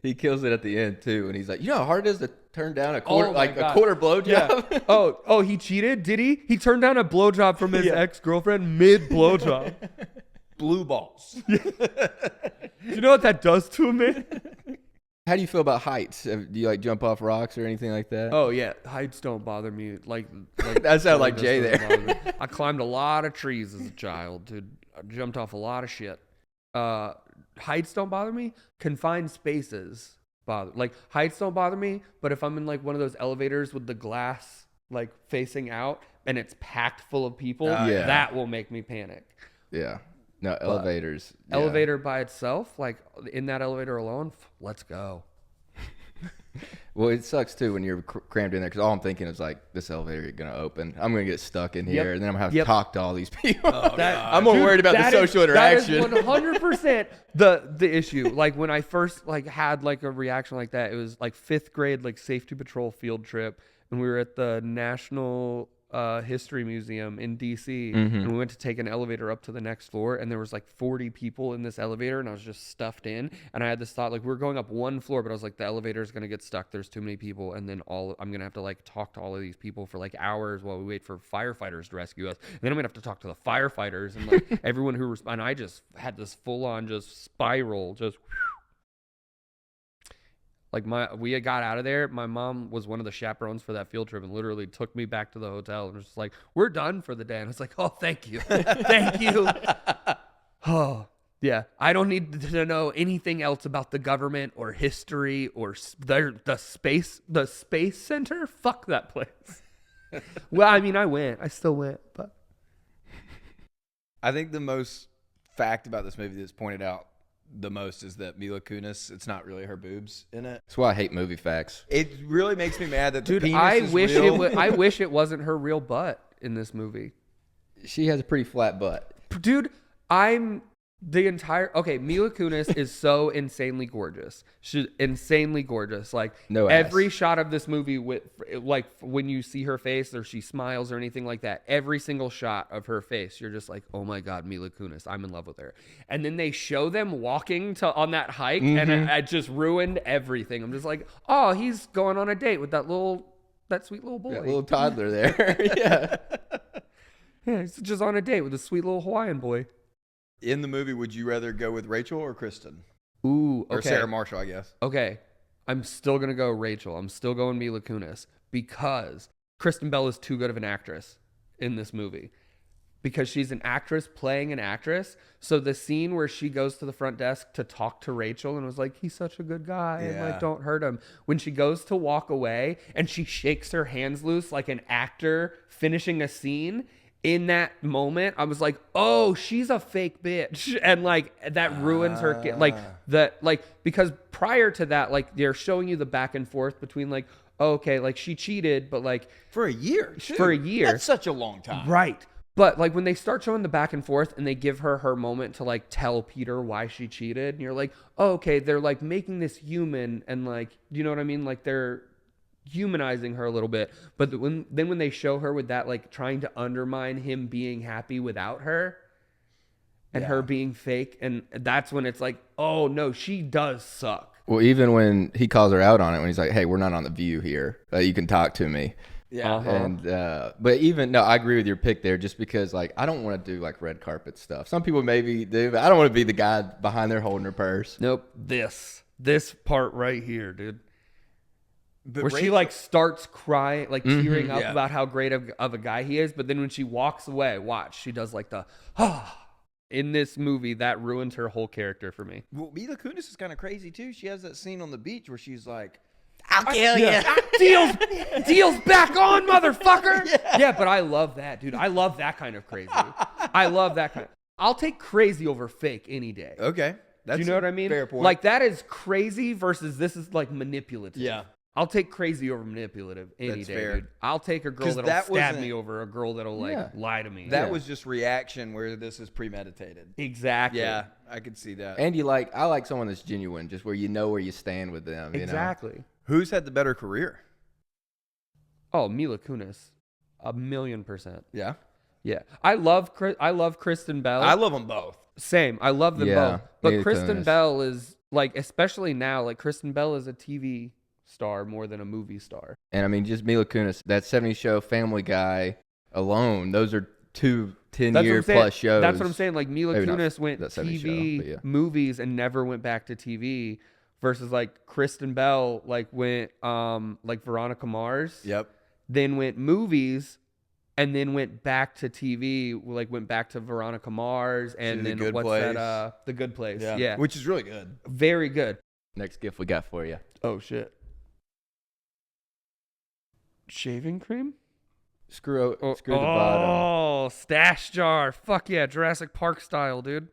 He kills it at the end too, and he's like, you know how hard it is to turn down a quarter, a quarter blowjob. Yeah. Oh, he cheated? Did he? He turned down a blowjob from his ex-girlfriend mid blowjob. Blue balls. Do you know what that does to a man? How do you feel about heights? Do you like jump off rocks or anything like that? Oh yeah, heights don't bother me. Like that sounded like Jay there. I climbed a lot of trees as a child, dude. I jumped off a lot of shit. Heights don't bother me. Confined spaces bother. Like heights don't bother me, but if I'm in like one of those elevators with the glass like facing out and it's packed full of people, that will make me panic. Yeah. No, elevators. Elevator by itself, like in that elevator alone, let's go. Well, it sucks too when you're crammed in there because all I'm thinking is like, this elevator is going to open. I'm going to get stuck in here, and then I'm going to have to talk to all these people. I'm more worried about the social interaction. That is 100% the issue. Like when I first like had like a reaction like that, it was like 5th grade like safety patrol field trip, and we were at the National History Museum in DC, and we went to take an elevator up to the next floor, and there was like 40 people in this elevator, and I was just stuffed in, and I had this thought like, we're going up one floor, but I was like, the elevator is going to get stuck, there's too many people, and then I'm gonna have to like talk to all of these people for like hours while we wait for firefighters to rescue us, and then I'm gonna have to talk to the firefighters and like everyone who and I just had this full on just spiral, just like we had got out of there. My mom was one of the chaperones for that field trip and literally took me back to the hotel and was just like, we're done for the day. And I was like, oh, thank you. Thank you. Oh, yeah. I don't need to know anything else about the government or history or the space center. Fuck that place. Well, I mean, I still went, but I think the most fact about this movie that's pointed out the most is that Mila Kunis, it's not really her boobs in it. That's why I hate movie facts. It really makes me mad that the dude, penis is real. I wish it wasn't her real butt in this movie. She has a pretty flat butt. Dude, Mila Kunis is so insanely gorgeous. She's insanely gorgeous. Like every shot of this movie with like when you see her face or she smiles or anything like that, every single shot of her face, you're just like, oh my God, Mila Kunis, I'm in love with her. And then they show them walking on that hike and it just ruined everything. I'm just like, oh, he's going on a date with that sweet little boy. That little toddler there. Yeah. Yeah, he's just on a date with a sweet little Hawaiian boy. In the movie, would you rather go with Rachel or Kristen? Ooh, okay. Or Sarah Marshall, I guess. Okay. I'm still going to go Rachel. I'm still going Mila Kunis because Kristen Bell is too good of an actress in this movie. Because she's an actress playing an actress. So the scene where she goes to the front desk to talk to Rachel and was like, he's such a good guy and like, don't hurt him. When she goes to walk away and she shakes her hands loose like an actor finishing a scene, in that moment, I was like, oh, she's a fake bitch. And like, that ruins her. Because prior to that, like they're showing you the back and forth between like, okay, like she cheated, but like. For a year. For a year. That's such a long time. Right. But like when they start showing the back and forth and they give her moment to like tell Peter why she cheated, and you're like, oh, okay, they're like making this human and like, you know what I mean? Like they're humanizing her a little bit. But when they show her with that, like trying to undermine him being happy without her and her being fake. And that's when it's like, oh no, she does suck. Well, even when he calls her out on it, when he's like, hey, we're not on The View here. You can talk to me. Yeah. And but even no, I agree with your pick there, just because like I don't want to do like red carpet stuff. Some people maybe do, but I don't want to be the guy behind there holding her purse. Nope. This part right here, dude. But where she like starts crying, like tearing up yeah. about how great of a guy he is, but then when she walks away, watch, she does like the in this movie that ruins her whole character for me. Well, Mila Kunis is kind of crazy too. She has that scene on the beach where she's like, I'll kill you. Deal's back on, motherfucker. Yeah, but I love that, dude. I love that kind of crazy. I'll take crazy over fake any day. Okay. Do you know what I mean? Fair point. Like that is crazy versus this is like manipulative. Yeah. I'll take crazy over manipulative any That's day, fair. dude. I'll take a girl that'll stab me over a girl that'll like lie to me. That was just reaction where this is premeditated. Exactly. Yeah, I could see that. And I like someone that's genuine, just where you know where you stand with them. Exactly. You know? Who's had the better career? Oh, Mila Kunis, 1,000,000%. Yeah. Yeah. I love Kristen Bell. I love them both. Same. I love them both. But Mila Kristen Kunis. Bell is like, especially now, like Kristen Bell is a TV star more than a movie star. And I mean, just Mila Kunis, that 70s show, Family Guy alone, those are two 10-year plus shows. That's what I'm saying. Like Mila Maybe not Kunis went that 70s TV, show, but yeah. movies, and never went back to TV. Versus like Kristen Bell, like went like Veronica Mars. Yep. Then went movies, and then went back to TV. Like went back to Veronica Mars, and then The Good Place. Yeah. Which is really good. Very good. Next gift we got for you. Oh shit. Shaving cream? Screw the bottom. Oh, stash jar. Fuck yeah, Jurassic Park style, dude.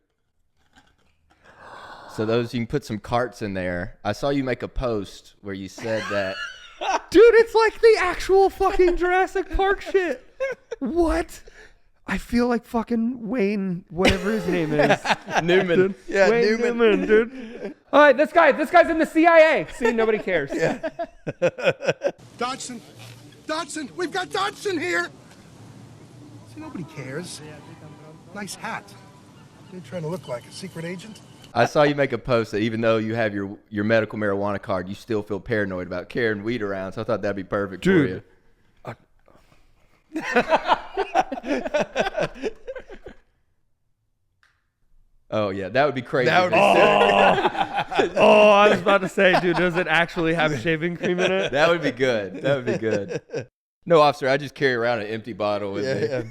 So those, you can put some carts in there. I saw you make a post where you said that. Dude, it's like the actual fucking Jurassic Park shit. What? I feel like fucking Wayne, whatever his name is. Newman. Dude. Yeah, Wayne Newman, dude. All right, this guy's in the CIA. See, nobody cares. Yeah. Dodson, we've got Dodson here. See, nobody cares. Nice hat. You're trying to look like a secret agent. I saw you make a post that even though you have your medical marijuana card, you still feel paranoid about carrying weed around. So I thought that'd be perfect for you. Oh yeah, that would be crazy. I was about to say, dude, does it actually have shaving cream in it? That would be good. That would be good. No, officer, I just carry around an empty bottle with me. Yeah.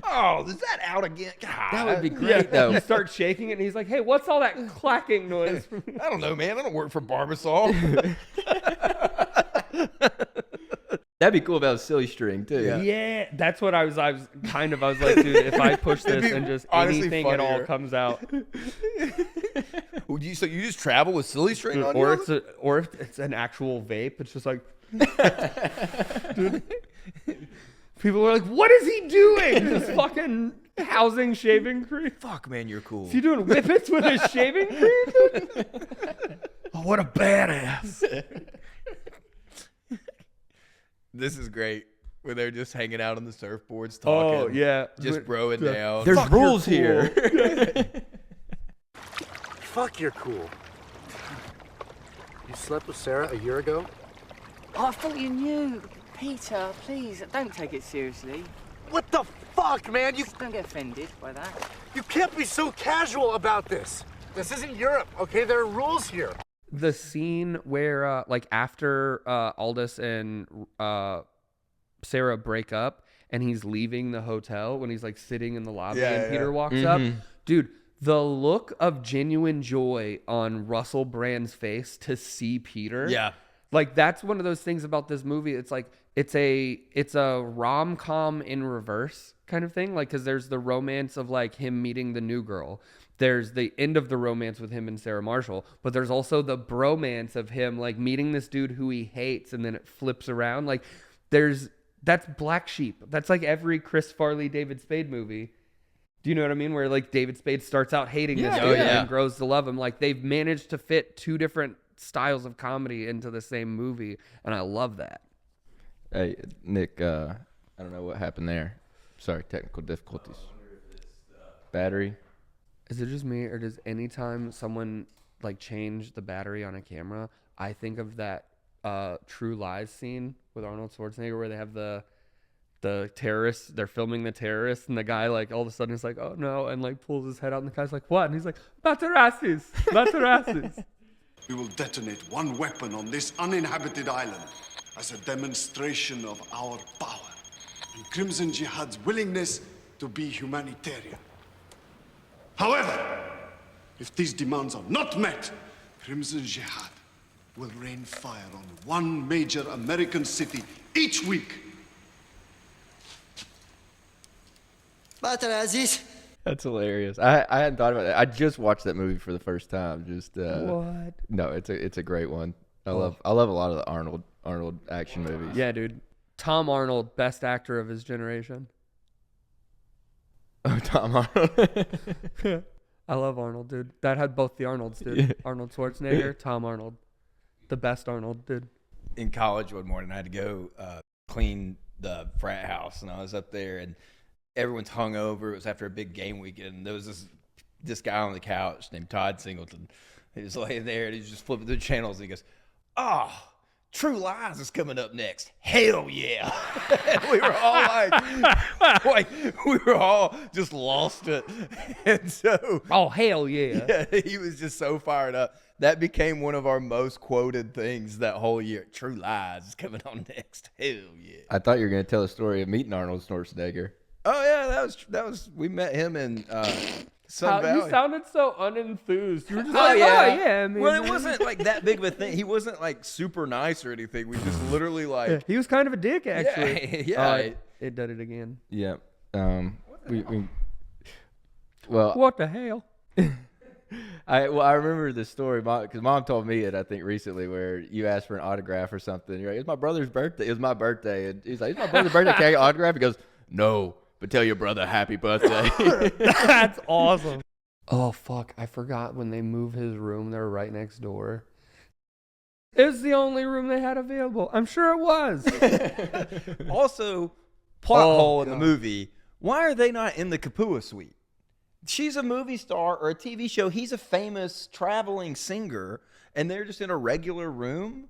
Oh, is that out again? God. That would be great, though. You start shaking it, and he's like, hey, what's all that clacking noise? I don't know, man. I don't work for Barbasol. That'd be cool if that was silly string, too. Yeah, that's what I was like, dude, if I push this and just anything at all comes out. So you just travel with silly string on or you? or if it's an actual vape, it's just like, dude. People are like, what is he doing? Just fucking housing shaving cream. Fuck, man, you're cool. Is he doing whippets with his shaving cream? Oh, what a badass. This is great. Where they're just hanging out on the surfboards talking. Oh, yeah. Just broing down. There's Fuck, rules you're cool. here. Fuck, you're cool. You slept with Sarah a year ago? Oh, I thought you knew. Peter, please, don't take it seriously. What the fuck, man? You Don't get offended by that. can't be so casual about this. This isn't Europe, okay? There are rules here. The scene where, like, after Aldous and Sarah break up and he's leaving the hotel, when he's, like, sitting in the lobby and Peter walks up. Dude, the look of genuine joy on Russell Brand's face to see Peter. Yeah. Like, that's one of those things about this movie. It's like, it's a rom-com in reverse kind of thing. Like, because there's the romance of, like, him meeting the new girl. There's the end of the romance with him and Sarah Marshall. But there's also the bromance of him, like, meeting this dude who he hates, and then it flips around. Like, that's Black Sheep. That's like every Chris Farley, David Spade movie. Do you know what I mean? Where, like, David Spade starts out hating this dude and grows to love him. Like, they've managed to fit two different styles of comedy into the same movie, and I love that. Hey, Nick, I don't know what happened there. Sorry, technical difficulties. Battery. Is it just me, or does anytime someone, like, change the battery on a camera, I think of that True Lies scene with Arnold Schwarzenegger where they have the terrorists, they're filming the terrorists, and the guy, like, all of a sudden is like, oh no, and, like, pulls his head out, and the guy's like, what? And he's like, Batarassis. We will detonate one weapon on this uninhabited island as a demonstration of our power and Crimson Jihad's willingness to be humanitarian. However, if these demands are not met, Crimson Jihad will rain fire on one major American city each week. Batarassis. That's hilarious. I hadn't thought about that. I just watched that movie for the first time. What? No, it's a great one. I love a lot of the Arnold action movies. Yeah, dude. Tom Arnold, best actor of his generation. Oh, Tom Arnold. I love Arnold, dude. That had both the Arnolds, dude. Yeah. Arnold Schwarzenegger, Tom Arnold. The best Arnold, dude. In college one morning, I had to go clean the frat house, and I was up there, and everyone's hungover. It was after a big game weekend. And there was this guy on the couch named Todd Singleton. He was laying there, and he was just flipping through channels, and he goes, "Oh, True Lies is coming up next. Hell yeah!" And we were all like, we were all just lost it. And so, oh hell yeah! Yeah, he was just so fired up. That became one of our most quoted things that whole year. True Lies is coming on next. Hell yeah! I thought you were going to tell a story of meeting Arnold Schwarzenegger. Oh yeah, that was. We met him in Sun Valley. You sounded so unenthused. You were just Oh like, yeah, oh yeah, man. Well, it wasn't like that big of a thing. He wasn't like super nice or anything. We just literally like. He was kind of a dick, actually. Yeah. It did it again. Yeah. Well, What the hell? I remember this story because Mom told me it, I think, recently, where you asked for an autograph or something. You're like, "It's my brother's birthday." It was my birthday, and he's like, "It's my brother's birthday. Can I get an autograph?" He goes, "No, but tell your brother happy birthday." That's awesome. Oh fuck! I forgot when they moved his room. They were right next door. It was the only room they had available. I'm sure it was. Also, plot hole in the movie. Why are they not in the Kapua suite? She's a movie star or a TV show. He's a famous traveling singer, and they're just in a regular room.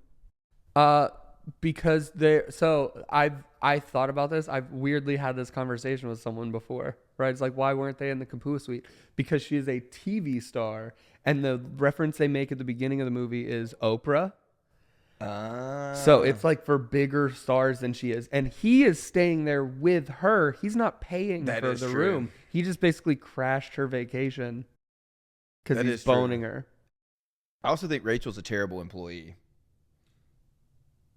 Because I thought about this. I've weirdly had this conversation with someone before, right? It's like, why weren't they in the Kapua suite? Because she is a TV star, and the reference they make at the beginning of the movie is Oprah. So it's like for bigger stars than she is, and he is staying there with her. He's not paying for the room. He just basically crashed her vacation because he's boning her. I also think Rachel's a terrible employee.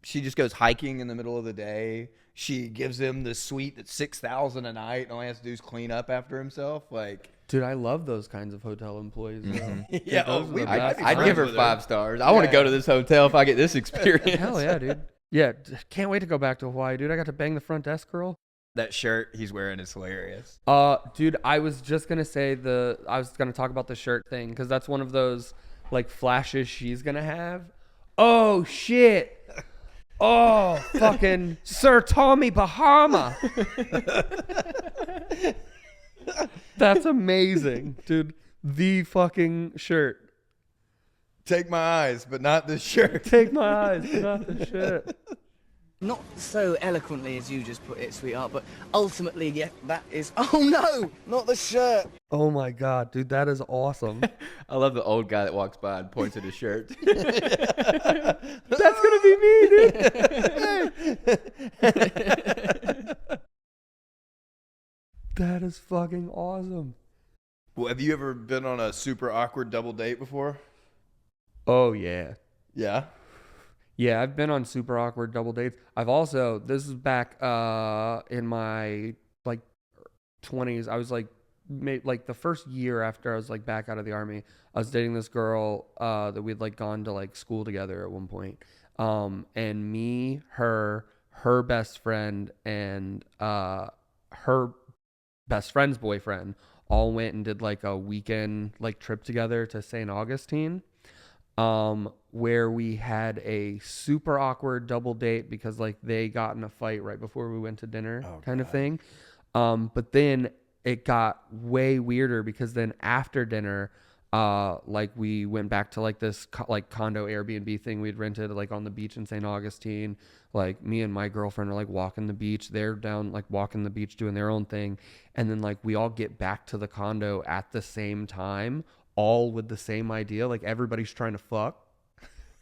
She just goes hiking in the middle of the day. She gives him the suite that's $6,000 a night, and all he has to do is clean up after himself. Like, dude, I love those kinds of hotel employees. Yeah, I'd give her 5 stars. I want to go to this hotel if I get this experience. Hell yeah, dude. Yeah, can't wait to go back to Hawaii, dude. I got to bang the front desk girl. That shirt he's wearing is hilarious. Dude, I was just gonna say I was gonna talk about the shirt thing because that's one of those like flashes she's gonna have. Oh shit. Oh, fucking Sir Tommy Bahama. That's amazing, dude. The fucking shirt. Take my eyes, but not the shirt. Take my eyes, but not the shirt. Not so eloquently as you just put it, sweetheart, but ultimately, yeah, that is... Oh, no! Not the shirt! Oh, my God, dude, that is awesome. I love the old guy that walks by and points at his shirt. That's going to be me, dude. That is fucking awesome. Well, have you ever been on a super awkward double date before? Oh, yeah. Yeah? Yeah, I've been on super awkward double dates. I've also, this is back in my like 20s. I was like the first year after I was like back out of the army, I was dating this girl that we'd like gone to like school together at one point. And me, her best friend, and her best friend's boyfriend all went and did like a weekend like trip together to St. Augustine. Where we had a super awkward double date because like they got in a fight right before we went to dinner kind of thing. But then it got way weirder because then after dinner, like we went back to like this condo Airbnb thing we'd rented like on the beach in St. Augustine. Like me and my girlfriend are like walking the beach. They're down like walking the beach doing their own thing. And then like we all get back to the condo at the same time, all with the same idea. Like everybody's trying to fuck,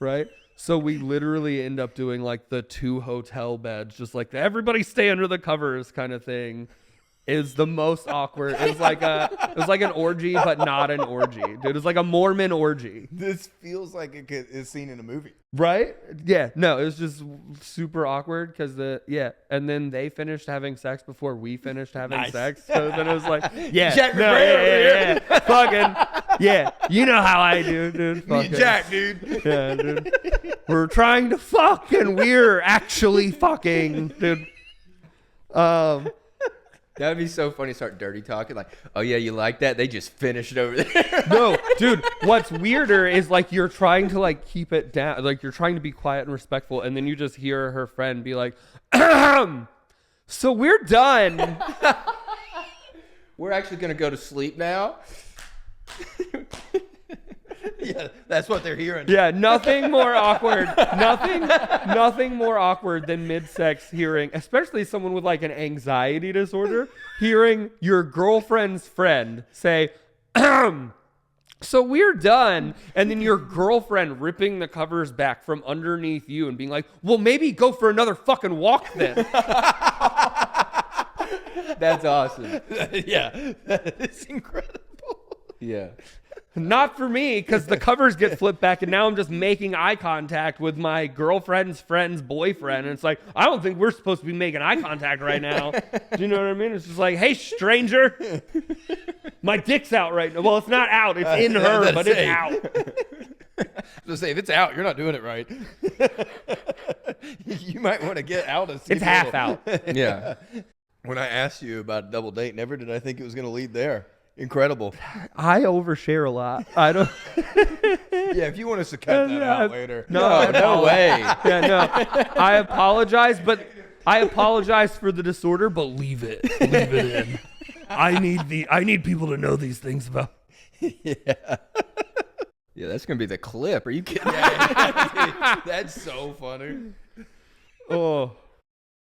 right? So we literally end up doing like the 2 hotel beds, just like everybody stay under the covers kind of thing. Is the most awkward. It was like an orgy, but not an orgy, dude. It was like a Mormon orgy. This feels like it's seen in a movie. Right? Yeah. No, it was just super awkward because and then they finished having sex before we finished having sex. So then it was like, yeah, fucking, yeah. You know how I do, dude. Me Jack, dude. Yeah, dude. We're trying to fuck and we're actually fucking, dude. That would be so funny. Start dirty talking like, oh yeah, you like that? They just finished over there. No, dude. What's weirder is like you're trying to like keep it down, like you're trying to be quiet and respectful, and then you just hear her friend be like, "So we're done. We're actually gonna go to sleep now." Yeah, that's what they're hearing. Yeah, nothing more awkward. Nothing more awkward than mid-sex hearing, especially someone with like an anxiety disorder, hearing your girlfriend's friend say, "So we're done," and then your girlfriend ripping the covers back from underneath you and being like, "Well, maybe go for another fucking walk then." That's awesome. Yeah, it's incredible. Yeah. Not for me, because the covers get flipped back, and now I'm just making eye contact with my girlfriend's friend's boyfriend. And it's like, I don't think we're supposed to be making eye contact right now. Do you know what I mean? It's just like, hey, stranger, my dick's out right now. Well, it's not out. It's in her, but it's out. I was gonna say, if it's out, you're not doing it right. You might want to get out of. It's half out. Yeah. When I asked you about a double date, never did I think it was going to lead there. Incredible. I overshare a lot. I don't. Yeah, if you want us to cut that out later. No way. Yeah, no. I apologize, but I apologize for the disorder, but leave it. Leave it in. I need people to know these things about. Yeah. Yeah, that's gonna be the clip. Are you kidding? Yeah, that's so funny. Oh.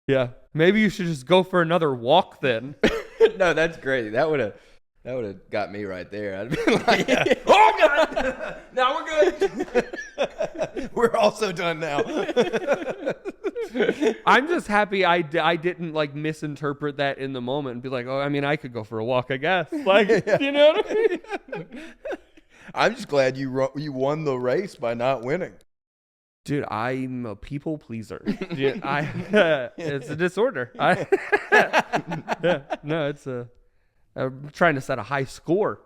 Yeah. Maybe you should just go for another walk then. No, that's great. That would have got me right there. I'd be like, yeah. Oh God, now we're good. We're also done now. I'm just happy I didn't like misinterpret that in the moment and be like, oh, I mean, I could go for a walk, I guess. Like, you know what I mean? I'm just glad you won the race by not winning. Dude, I'm a people pleaser. Dude, it's a disorder. I'm trying to set a high score.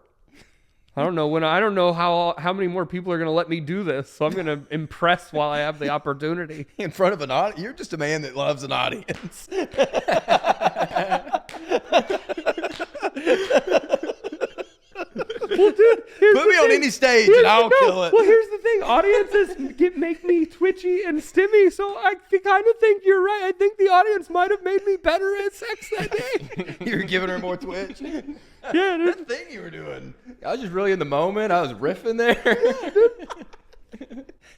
I don't know how many more people are going to let me do this, so I'm going to impress while I have the opportunity. In front of an audience? You're just a man that loves an audience. Well, dude, put me on any stage and I'll kill it. Well, here's the thing. Audiences make me twitchy and stimmy, so I kind of think you're right. I think the audience might have made me better at sex that day. You were giving her more twitch? Yeah, dude. That thing you were doing. I was just really in the moment. I was riffing there.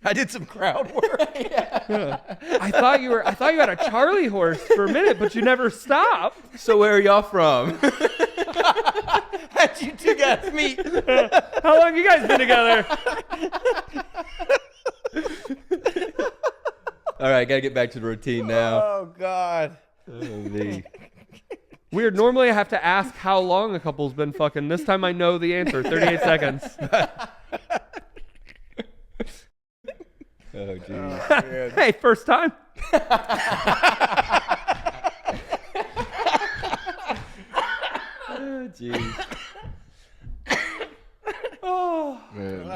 I did some crowd work. Yeah. I thought you had a Charlie horse for a minute, but you never stopped. So where are y'all from? How'd you two guys meet? How long you guys been together? All right, gotta get back to the routine now. Oh God. Weird. Normally I have to ask how long a couple's been fucking. This time I know the answer. 38 seconds. Oh, geez. Hey, first time. Oh, jeez. Oh. Man.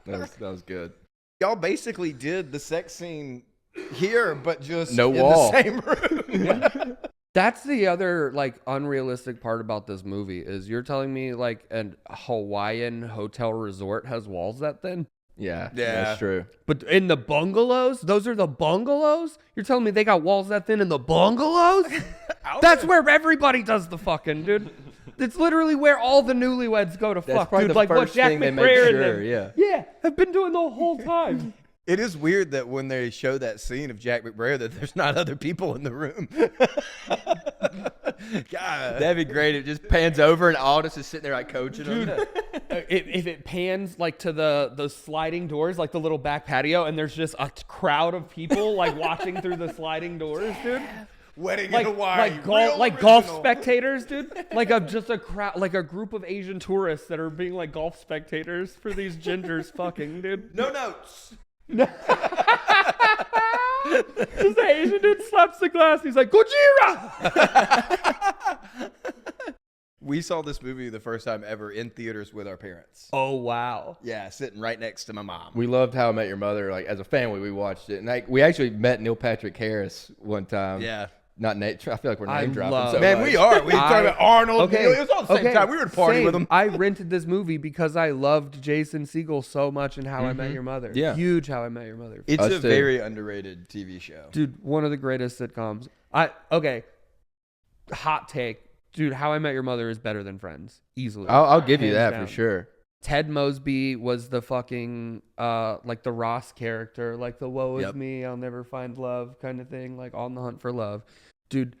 That was good. Y'all basically did the sex scene here, but just No in wall. the same room. That's the other like unrealistic part about this movie is you're telling me like a Hawaiian hotel resort has walls that thin? Yeah, Yeah. that's true. But in the bungalows, those are the bungalows? You're telling me they got walls that thin in the bungalows? That's where everybody does the fucking, dude. It's literally where all the newlyweds go to That's fuck, probably dude. the Like what first Jack thing they make McBrayer and sure, them. yeah. Yeah, have been doing the whole time. It is weird that when they show that scene of Jack McBrayer that there's not other people in the room. God. That'd be great. It just pans over and Aldous is sitting there like coaching him. If it pans like to those sliding doors, like the little back patio, and there's just a crowd of people like watching through the sliding doors, dude. Wedding Like, in Hawaii. like golf spectators, dude. Like just a crowd, like a group of Asian tourists that are being like golf spectators for these gingers fucking, dude. No notes. This Asian dude slaps the glass. He's like, Gojira! We saw this movie the first time ever in theaters with our parents. Oh, wow. Yeah, sitting right next to my mom. We loved How I Met Your Mother. Like as a family, we watched it, and like we actually met Neil Patrick Harris one time. Yeah. Not Nate. I feel like we're name dropping. love- So Man, much. we are. We talking about Arnold. Okay, It was all the same time. We were at a party same. with him. I rented this movie because I loved Jason Segel so much in How I Met Your Mother. Yeah. Huge How I Met Your Mother. It's Us a too. very underrated TV show. Dude, one of the greatest sitcoms. Hot take. Dude, How I Met Your Mother is better than Friends. Easily. I'll give you Hands that down. for sure. Ted Mosby was the fucking, like the Ross character, like the woe is Yep. me, I'll never find love kind of thing, like on the hunt for love. Dude,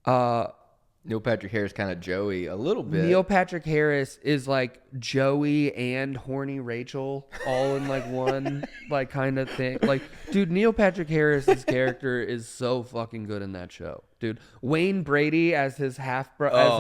Neil Patrick Harris kind of Joey a little bit. Neil Patrick Harris is like Joey and horny Rachel all in like one like kind of thing. Like, dude, Neil Patrick Harris's character is so fucking good in that show, dude. Wayne Brady as his as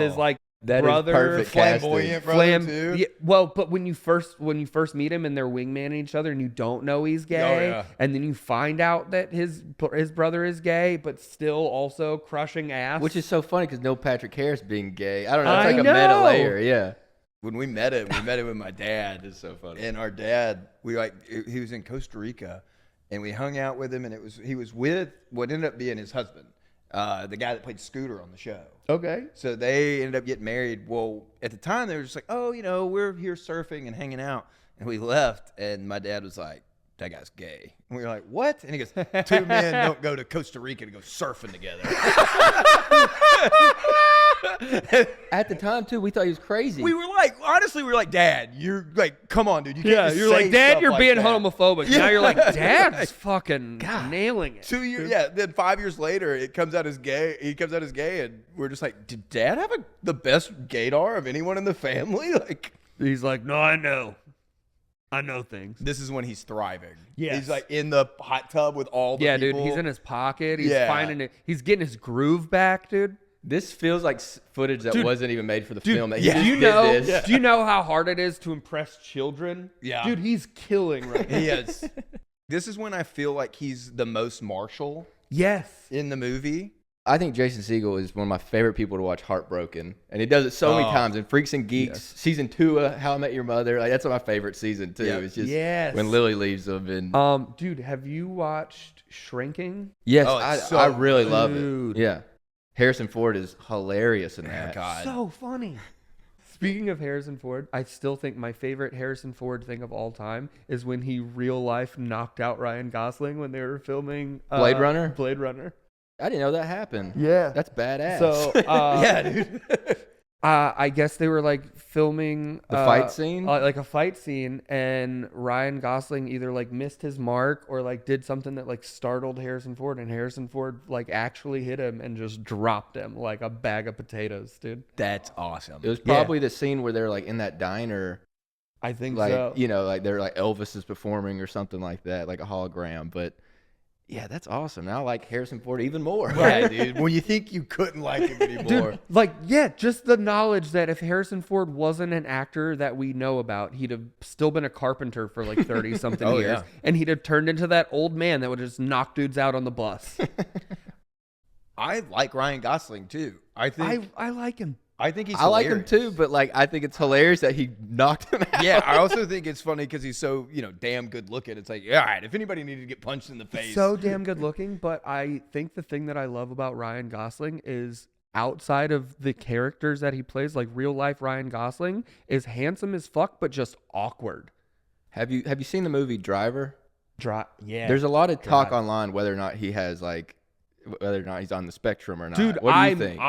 his like that brother, is perfect casting. Flamboyant brother too. Yeah, well, but when you first meet him and they're wingmanning each other and you don't know he's gay, yeah. and then you find out that his brother is gay, but still also crushing ass, Which is so funny because Neil Patrick Harris being gay. I don't know. It's I like a meta know. layer. Yeah. When we met him with my dad. It's so funny. And our dad, he was in Costa Rica, and we hung out with him, and he was with what ended up being his husband, the guy that played Scooter on the show. okay. So they ended up getting married. Well, at the time, they were just like, oh, we're here surfing and hanging out. And we left, and my dad was like, that guy's gay. And we were like, what? And he goes, two men don't go to Costa Rica to go surfing together. At the time too, we thought he was crazy. We were like, honestly, Dad, you're like, come on, dude. You can't Yeah, just you're say like, Dad, stuff you're like being that." homophobic. Yeah. Now you're like, Dad's fucking nailing it. 2 years, yeah. Then 5 years later, it comes out as gay. He comes out as gay, and we're just like, did Dad have the best gaydar of anyone in the family? Like, He's like, no, I know things. this is when he's thriving. Yes. He's like in the hot tub with all the Dude, people. he's in his pocket. He's Yeah. finding it. He's getting his groove back, dude. This feels like footage that Dude, wasn't even made for the Dude, film. That he do just you did know? this. Do you know how hard it is to impress children? Yeah. Dude, he's killing right now. He is. This is when I feel like he's the most Marshall Yes. in the movie. I think Jason Segel is one of my favorite people to watch Heartbroken, and he does it so many times in Freaks and Geeks, season 2 of How I Met Your Mother. Like that's my favorite season too. Yep. It's just Yes. when Lily leaves him. And Dude, have you watched Shrinking? yes, Oh, it's so I really love good. it. Yeah, Harrison Ford is hilarious in that. God. So funny. Speaking of Harrison Ford, I still think my favorite Harrison Ford thing of all time is when he real life knocked out Ryan Gosling when they were filming Blade Runner? Blade Runner. I didn't know that happened. Yeah. That's badass. So Yeah, dude. I guess they were like filming The fight scene? like a fight scene, and Ryan Gosling either like missed his mark or like did something that like startled Harrison Ford, and Harrison Ford like actually hit him and just dropped him like a bag of potatoes, dude. That's awesome. It was probably the scene where they're like in that diner. I think like, so. You know, like they're like Elvis is performing or something like that, like a hologram. But yeah, that's awesome. Now I like Harrison Ford even more. Yeah, dude. When you think you couldn't like him anymore. Dude, like, yeah, just the knowledge that if Harrison Ford wasn't an actor that we know about, he'd have still been a carpenter for like 30 something Oh, years. yeah. And he'd have turned into that old man that would just knock dudes out on the bus. I like Ryan Gosling too. I think I like him. I think he's I like him hilarious. too, but like I think it's hilarious that he knocked him out. Yeah, I also think it's funny because he's so, damn good looking. It's like, all right, if anybody needed to get punched in the face. So damn good looking. But I think the thing that I love about Ryan Gosling is outside of the characters that he plays, like real life Ryan Gosling is handsome as fuck, but just awkward. Have you seen the movie Driver? Yeah. There's a lot of talk Drive. online whether or not he has whether or not he's on the spectrum or not. Dude, What do you think?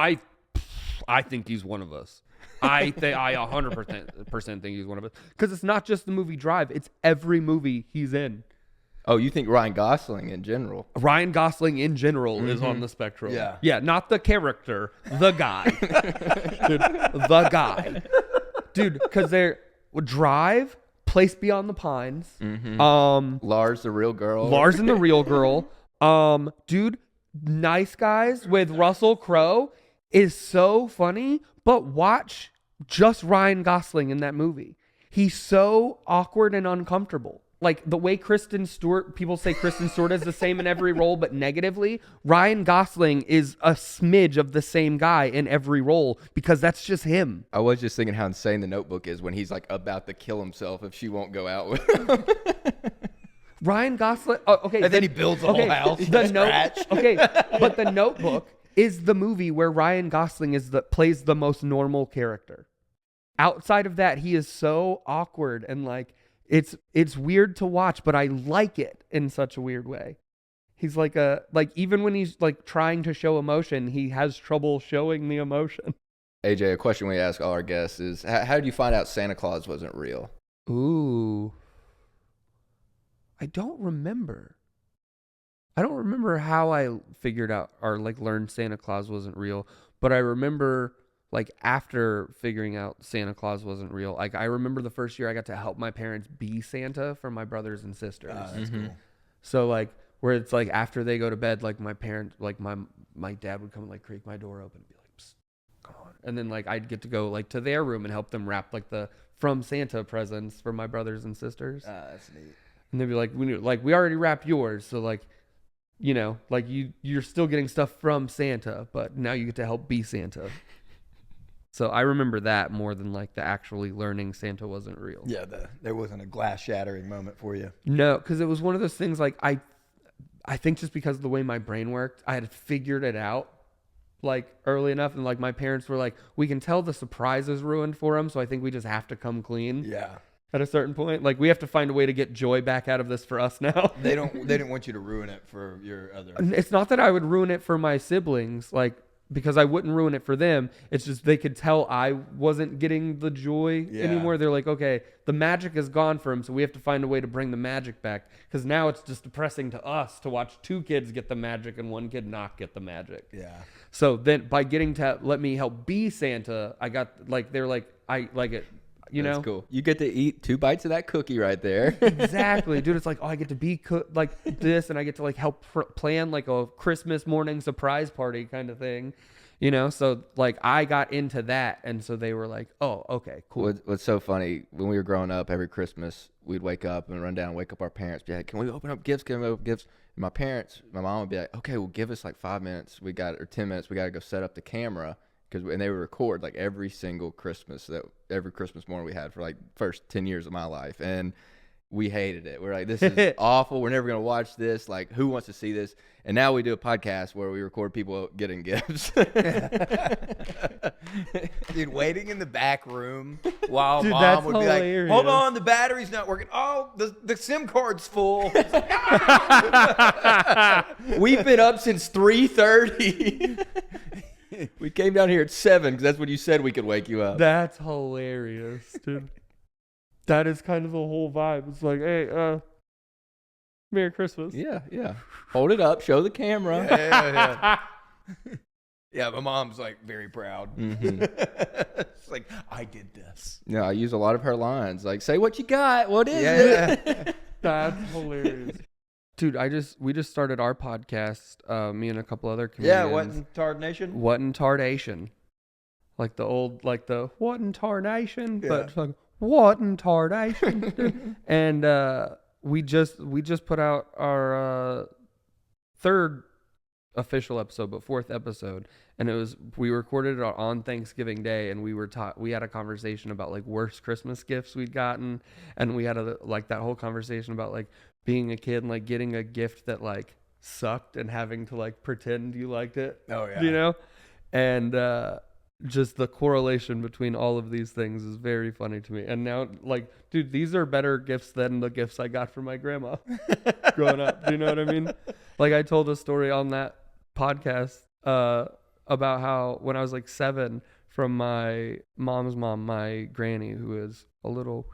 I think he's one of us. I 100% think he's one of us, because it's not just the movie Drive; it's every movie he's in. Oh, you think Ryan Gosling in general? Ryan Gosling in general is on the spectrum. Yeah, not the character, the guy, dude, the guy, dude. Because they're Drive, Place Beyond the Pines, Lars the Real Girl, Lars and the Real Girl, dude, Nice Guys with Russell Crowe is so funny, but watch just Ryan Gosling in that movie. He's so awkward and uncomfortable. Like the way Kristen Stewart, people say Kristen Stewart is the same in every role, but negatively, Ryan Gosling is a smidge of the same guy in every role because that's just him. I was just thinking how insane The Notebook is when he's like about to kill himself if she won't go out with him. Ryan Gosling, okay. And then he builds a whole house from scratch. Okay, but The Notebook is the movie where Ryan Gosling plays the most normal character. Outside of that, he is so awkward and like it's weird to watch, but I like it in such a weird way. He's like even when he's like trying to show emotion, he has trouble showing the emotion. AJ, a question we ask all our guests is, how did you find out Santa Claus wasn't real? Ooh. I don't remember how I figured out or like learned Santa Claus wasn't real, but I remember like after figuring out Santa Claus wasn't real, like I remember the first year I got to help my parents be Santa for my brothers and sisters. That's cool. So like where it's like after they go to bed, like my parents, like my dad would come and like creak my door open and be like, psst, come on. And then like I'd get to go like to their room and help them wrap like the from Santa presents for my brothers and sisters. That's neat. And they'd be like, we already wrapped yours, so like, like you're still getting stuff from Santa, but now you get to help be Santa. So I remember that more than like the actually learning Santa wasn't real. Yeah, there wasn't a glass shattering moment for you. No, because it was one of those things like I think just because of the way my brain worked, I had figured it out like early enough, and like my parents were like, we can tell the surprise is ruined for him, so I think we just have to come clean. Yeah. At a certain point, like we have to find a way to get joy back out of this for us now. They didn't want you to ruin it for your other. It's not that I would ruin it for my siblings, like because I wouldn't ruin it for them. It's just they could tell I wasn't getting the joy anymore. They're like, okay, the magic is gone for him, so we have to find a way to bring the magic back. Because now it's just depressing to us to watch two kids get the magic and one kid not get the magic. Yeah. So then by getting to let me help be Santa, I got like they're like I like it. That's cool. You get to eat 2 bites of that cookie right there. Exactly, dude. It's like, I get to be like this, and I get to like help plan like a Christmas morning surprise party kind of thing, So like I got into that, and so they were like, oh, okay, cool. What's so funny, when we were growing up, every Christmas we'd wake up and run down and wake up our parents, be like, can we open up gifts? Can we open gifts? And my mom would be like, okay, well, give us like 5 minutes. or 10 minutes. We got to go set up the camera. And they would record like every single Christmas morning we had for like first 10 years of my life, and we hated it. We're like, this is awful. We're never gonna watch this. Like, who wants to see this? And now we do a podcast where we record people getting gifts. Dude, waiting in the back room while Dude, mom would hilarious. be like, hold on, the battery's not working. Oh, the SIM card's full. We've been up since 3:30. We came down here at 7 because that's when you said we could wake you up. That's hilarious, dude. That is kind of the whole vibe. It's like, hey, Merry Christmas. Yeah. Hold it up. Show the camera. Yeah. Yeah, my mom's like very proud. It's like, I did this. Yeah, I use a lot of her lines. Like, say what you got. What is it? That's hilarious. Dude, we just started our podcast, me and a couple other comedians. Yeah, What in Tardnation? What in Tardation. Like the old, like the What in Tarnation, Yeah. but like, what in Tardation. And we just put out our third official episode, but fourth episode, and we recorded it on Thanksgiving Day, and we had a conversation about like worst Christmas gifts we'd gotten, and we had that whole conversation about like being a kid and like getting a gift that like sucked and having to like pretend you liked it. Oh yeah. You know? And just the correlation between all of these things is very funny to me. And now, like, dude, these are better gifts than the gifts I got from my grandma growing up. Do you know what I mean? Like, I told a story on that podcast about how when I was like 7, from my mom's mom, my granny, who is a little,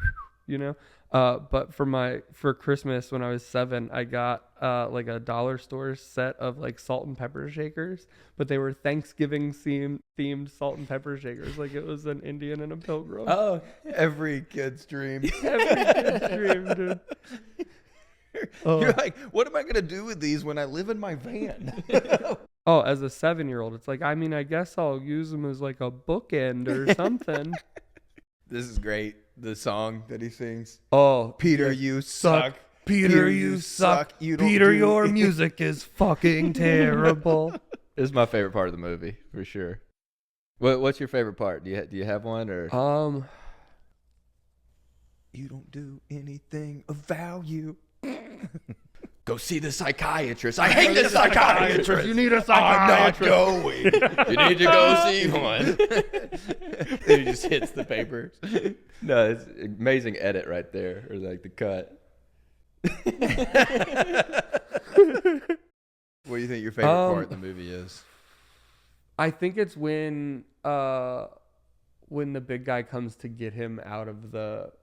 you know, but for Christmas when I was 7, I got like a dollar store set of like salt and pepper shakers, but they were Thanksgiving themed salt and pepper shakers. Like it was an Indian and a pilgrim. Oh, every kid's dream. Every kid's dream, dude. You're like, what am I going to do with these when I live in my van? Oh, as a 7-year-old, it's like, I mean, I guess I'll use them as like a bookend or something. This is great. The song that he sings. Oh, Peter, you suck. Peter, you suck. You don't Peter, do your anything. music is fucking terrible. This is my favorite part of the movie, for sure. What's your favorite part? Do you have one or? You don't do anything of value. Go see the psychiatrist. I hate the psychiatrist. You need a psychiatrist. I'm not going. You need to go see one. Then he just hits the paper. No, it's amazing edit right there, or like the cut. What do you think your favorite part of the movie is? I think it's when the big guy comes to get him out of the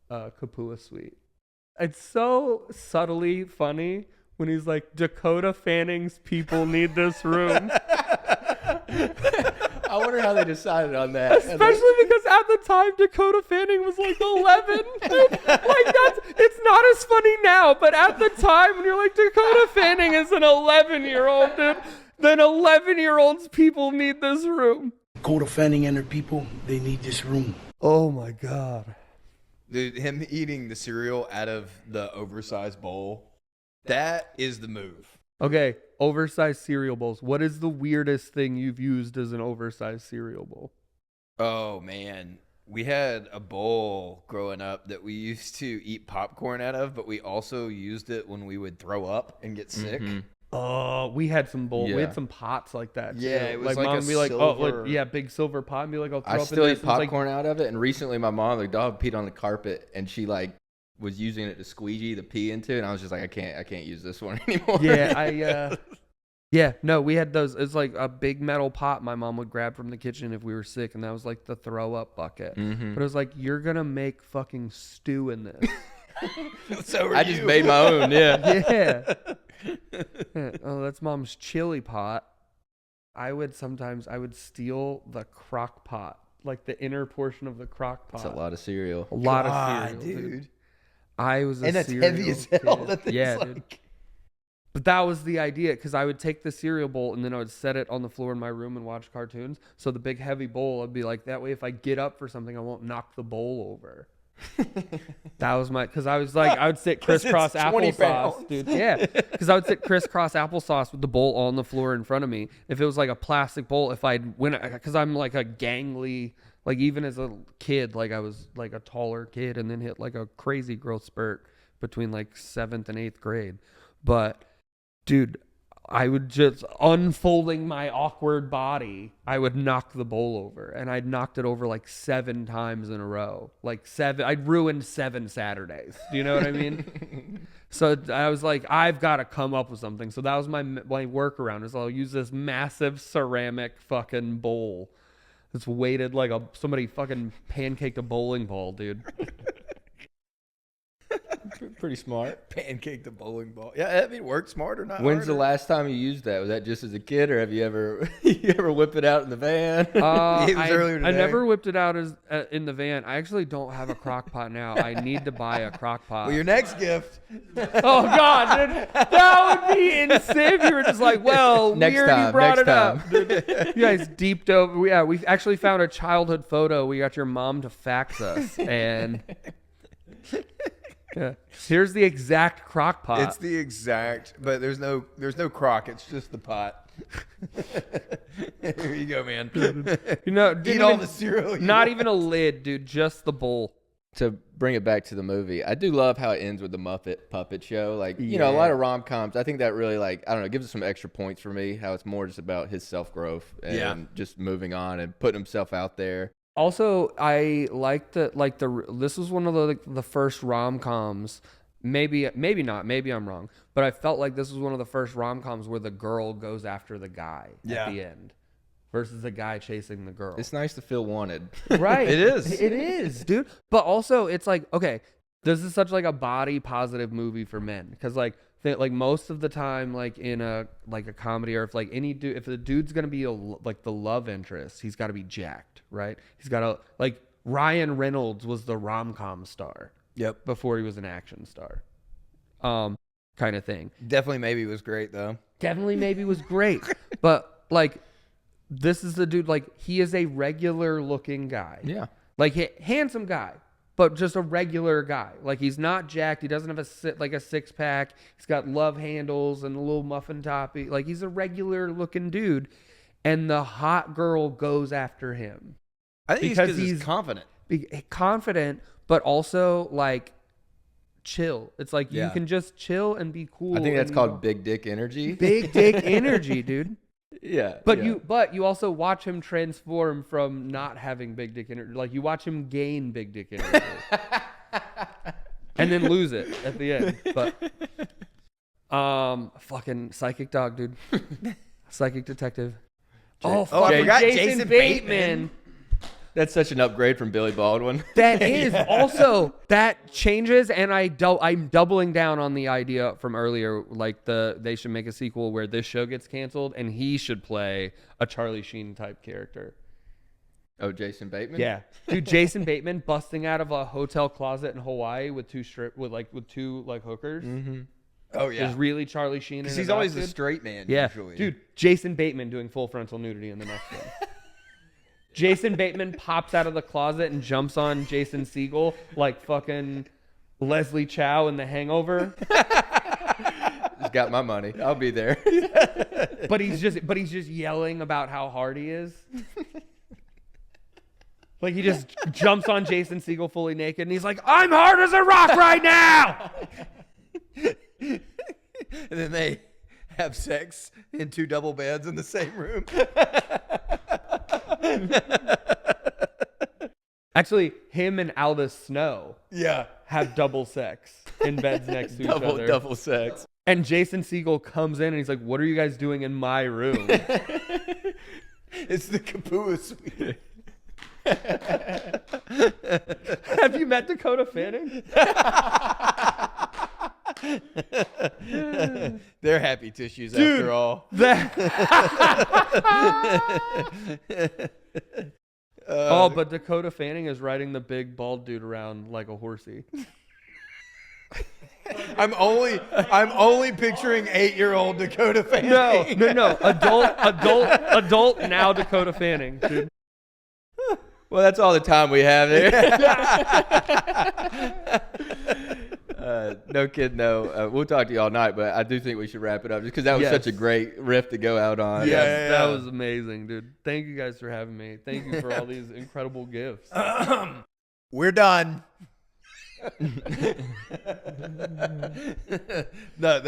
Kapua suite. It's so subtly funny when he's like, Dakota Fanning's people need this room. I wonder how they decided on that. Especially because at the time Dakota Fanning was like 11. It's not as funny now, but at the time when you're like, Dakota Fanning is an 11-year-old, dude, then 11-year-olds people need this room. Dakota Fanning and her people, they need this room. Oh my God. Dude, him eating the cereal out of the oversized bowl, that is the move. Okay, oversized cereal bowls. What is the weirdest thing you've used as an oversized cereal bowl? Oh, man. We had a bowl growing up that we used to eat popcorn out of, but we also used it when we would throw up and get sick. Mm-hmm. Oh, we had some bowls. Yeah. We had some pots like that. Yeah, too. it was like like mom a would be like, silver- big silver pot, and be like, I'll throw I up still in eat this. And it's popcorn out of it, and recently my mom, the dog, peed on the carpet, and she like was using it to squeegee the pee into, and I was just like, I can't use this one anymore. Yeah, no, we had those. It's like a big metal pot my mom would grab from the kitchen if we were sick, and that was like the throw up bucket. Mm-hmm. But it was like, you're gonna make fucking stew in this. So I just made my own. Yeah. Yeah. Yeah. Oh, that's mom's chili pot. I would steal the crock pot, like the inner portion of the crock pot. That's a lot of cereal. A lot God, of cereal, dude. I was a And that's cereal heavy as hell. kid. That thing's Yeah, like... dude. But that was the idea, because I would take the cereal bowl and then I would set it on the floor in my room and watch cartoons. So the big heavy bowl, I'd be like, that way if I get up for something, I won't knock the bowl over. That was because I was like, I would sit crisscross 20 applesauce, pounds. dude. Yeah, because I would sit crisscross applesauce with the bowl on the floor in front of me. If it was like a plastic bowl, because I'm like a gangly, like even as a kid, like I was like a taller kid, and then hit like a crazy growth spurt between like 7th and 8th grade. But dude, I would just, unfolding my awkward body, I would knock the bowl over. And I'd knocked it over like 7 times in a row. Like 7, I'd ruined 7 Saturdays. Do you know what I mean? So I was like, I've got to come up with something. So that was my workaround is I'll use this massive ceramic fucking bowl that's weighted like somebody fucking pancaked a bowling ball, dude. Pretty smart. Pancake the bowling ball. Yeah, I mean, work smart or not. When's the last time you used that? Was that just as a kid, or have you ever whip it out in the van? It was earlier today. I never whipped it out in the van. I actually don't have a crock pot now. I need to buy a crock pot. Well, your next gift. Oh God, dude, that would be insane if you were just like, well, we already brought it up. Dude. You guys deep dove. Yeah, we've actually found a childhood photo. We got your mom to fax us, and yeah, here's the exact crock pot. It's the exact, but there's no crock. It's just the pot. Here you go, man. You know, eat all the cereal. Not even a lid, dude. Just the bowl. To bring it back to the movie, I do love how it ends with the Muppet puppet show. Like, you know, a lot of rom-coms, I think that really, like, I don't know, gives it some extra points for me, how it's more just about his self-growth and just moving on and putting himself out there. Also, I like this was one of the first rom-coms, maybe not, maybe I'm wrong, but I felt like this was one of the first rom-coms where the girl goes after the guy at the end versus the guy chasing the girl. It's nice to feel wanted. Right. It is. It is, dude. But also, it's like, okay, this is such like a body positive movie for men because like most of the time, like in a comedy, or if like if the dude's gonna be like the love interest, he's got to be jacked, right? He's got to, like, Ryan Reynolds was the rom-com star. Yep. Before he was an action star, kind of thing. Definitely Maybe was great though. Definitely Maybe was great, but like, this is the dude. Like, he is a regular looking guy. Yeah. Like, handsome guy, but just a regular guy. Like, he's not jacked. He doesn't have a six pack. He's got love handles and a little muffin toppy. Like, he's a regular looking dude, and the hot girl goes after him. I think because he's confident. Confident, but also like chill. It's like you can just chill and be cool. I think that's called big dick energy. Big dick energy, dude. Yeah. But you also watch him transform from not having big dick energy. Like, you watch him gain big dick energy. And then lose it at the end. But fucking psychic dog, dude. Psychic detective. I forgot Jason Bateman. That's such an upgrade from Billy Baldwin. That is also, that changes, and I'm doubling down on the idea from earlier, like they should make a sequel where this show gets canceled and he should play a Charlie Sheen type character. Oh, Jason Bateman? Yeah, dude, Jason Bateman busting out of a hotel closet in Hawaii with two hookers. Mm-hmm. Oh yeah, is really Charlie Sheen. Because he's always a straight man. Yeah, usually. Dude, Jason Bateman doing full frontal nudity in the next one. Jason Bateman pops out of the closet and jumps on Jason Segel like fucking Leslie Chow in The Hangover. He's got my money. I'll be there. But he's just yelling about how hard he is. Like, he just jumps on Jason Segel fully naked and he's like, "I'm hard as a rock right now." And then they have sex in two double beds in the same room. Actually, him and Aldous Snow have double sex in beds next to each other. Double sex. And Jason Segel comes in and he's like, "What are you guys doing in my room?" It's the Kapua suite. Have you met Dakota Fanning? They're happy tissues, dude, after all. But Dakota Fanning is riding the big bald dude around like a horsey. I'm only picturing 8-year-old Dakota Fanning. No. Adult now Dakota Fanning, dude. Well, that's all the time we have here. No kid, no. We'll talk to you all night, but I do think we should wrap it up just because that was such a great riff to go out on. Yes, that was amazing, dude. Thank you guys for having me. Thank you for all these incredible gifts. We're done.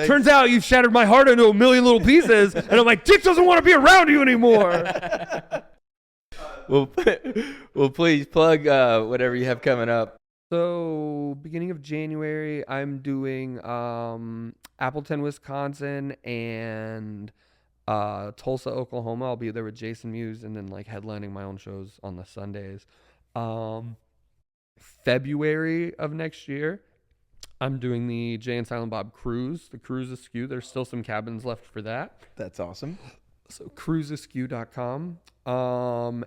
Turns out you've shattered my heart into a million little pieces, and I'm like, Dick doesn't want to be around you anymore. Well, please plug whatever you have coming up. So beginning of January, I'm doing Appleton, Wisconsin, and Tulsa, Oklahoma. I'll be there with Jason Mewes and then like headlining my own shows on the Sundays. February of next year, I'm doing the Jay and Silent Bob cruise. The cruise is askew. There's still some cabins left for that. That's awesome. So cruiseskew.com.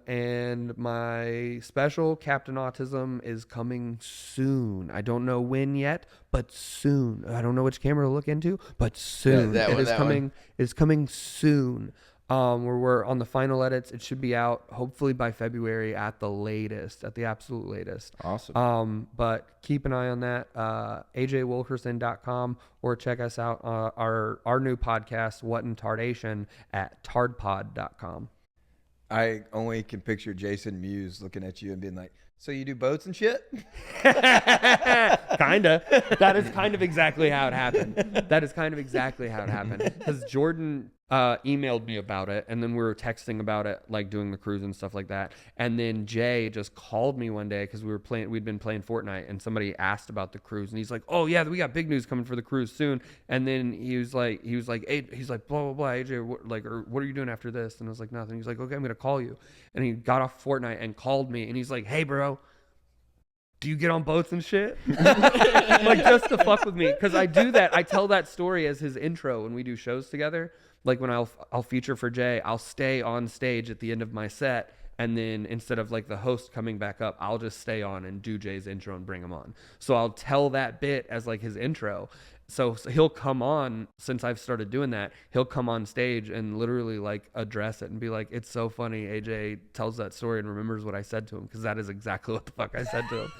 And my special Captain Autism is coming soon. I don't know when yet, but soon. I don't know which camera to look into, but soon. Yeah, It's coming soon. We're on the final edits. It should be out hopefully by February at the latest, at the absolute latest. Awesome. But keep an eye on that. AJWilkerson.com, or check us out our new podcast, What in Tardation, at tardpod.com. I only can picture Jason Mewes looking at you and being like, "So you do boats and shit?" Kinda. That is kind of exactly how it happened. Because Jordan emailed me about it, and then we were texting about it, like doing the cruise and stuff like that. And then Jay just called me one day because we'd been playing Fortnite, and somebody asked about the cruise, and he's like, "Oh yeah, we got big news coming for the cruise soon." And then he was like, he's like, "Blah blah blah, AJ, what are you doing after this?" And I was like, "Nothing." He's like, "Okay, I'm gonna call you." And he got off Fortnite and called me, and he's like, "Hey bro, do you get on boats and shit?" Like just to fuck with me, because I do that. I tell that story as his intro when we do shows together. Like when I'll feature for Jay, I'll stay on stage at the end of my set, and then instead of like the host coming back up, I'll just stay on and do Jay's intro and bring him on. So I'll tell that bit as like his intro. So he'll come on, since I've started doing that, he'll come on stage and literally like address it and be like, "It's so funny, AJ tells that story and remembers what I said to him," because that is exactly what the fuck I said to him.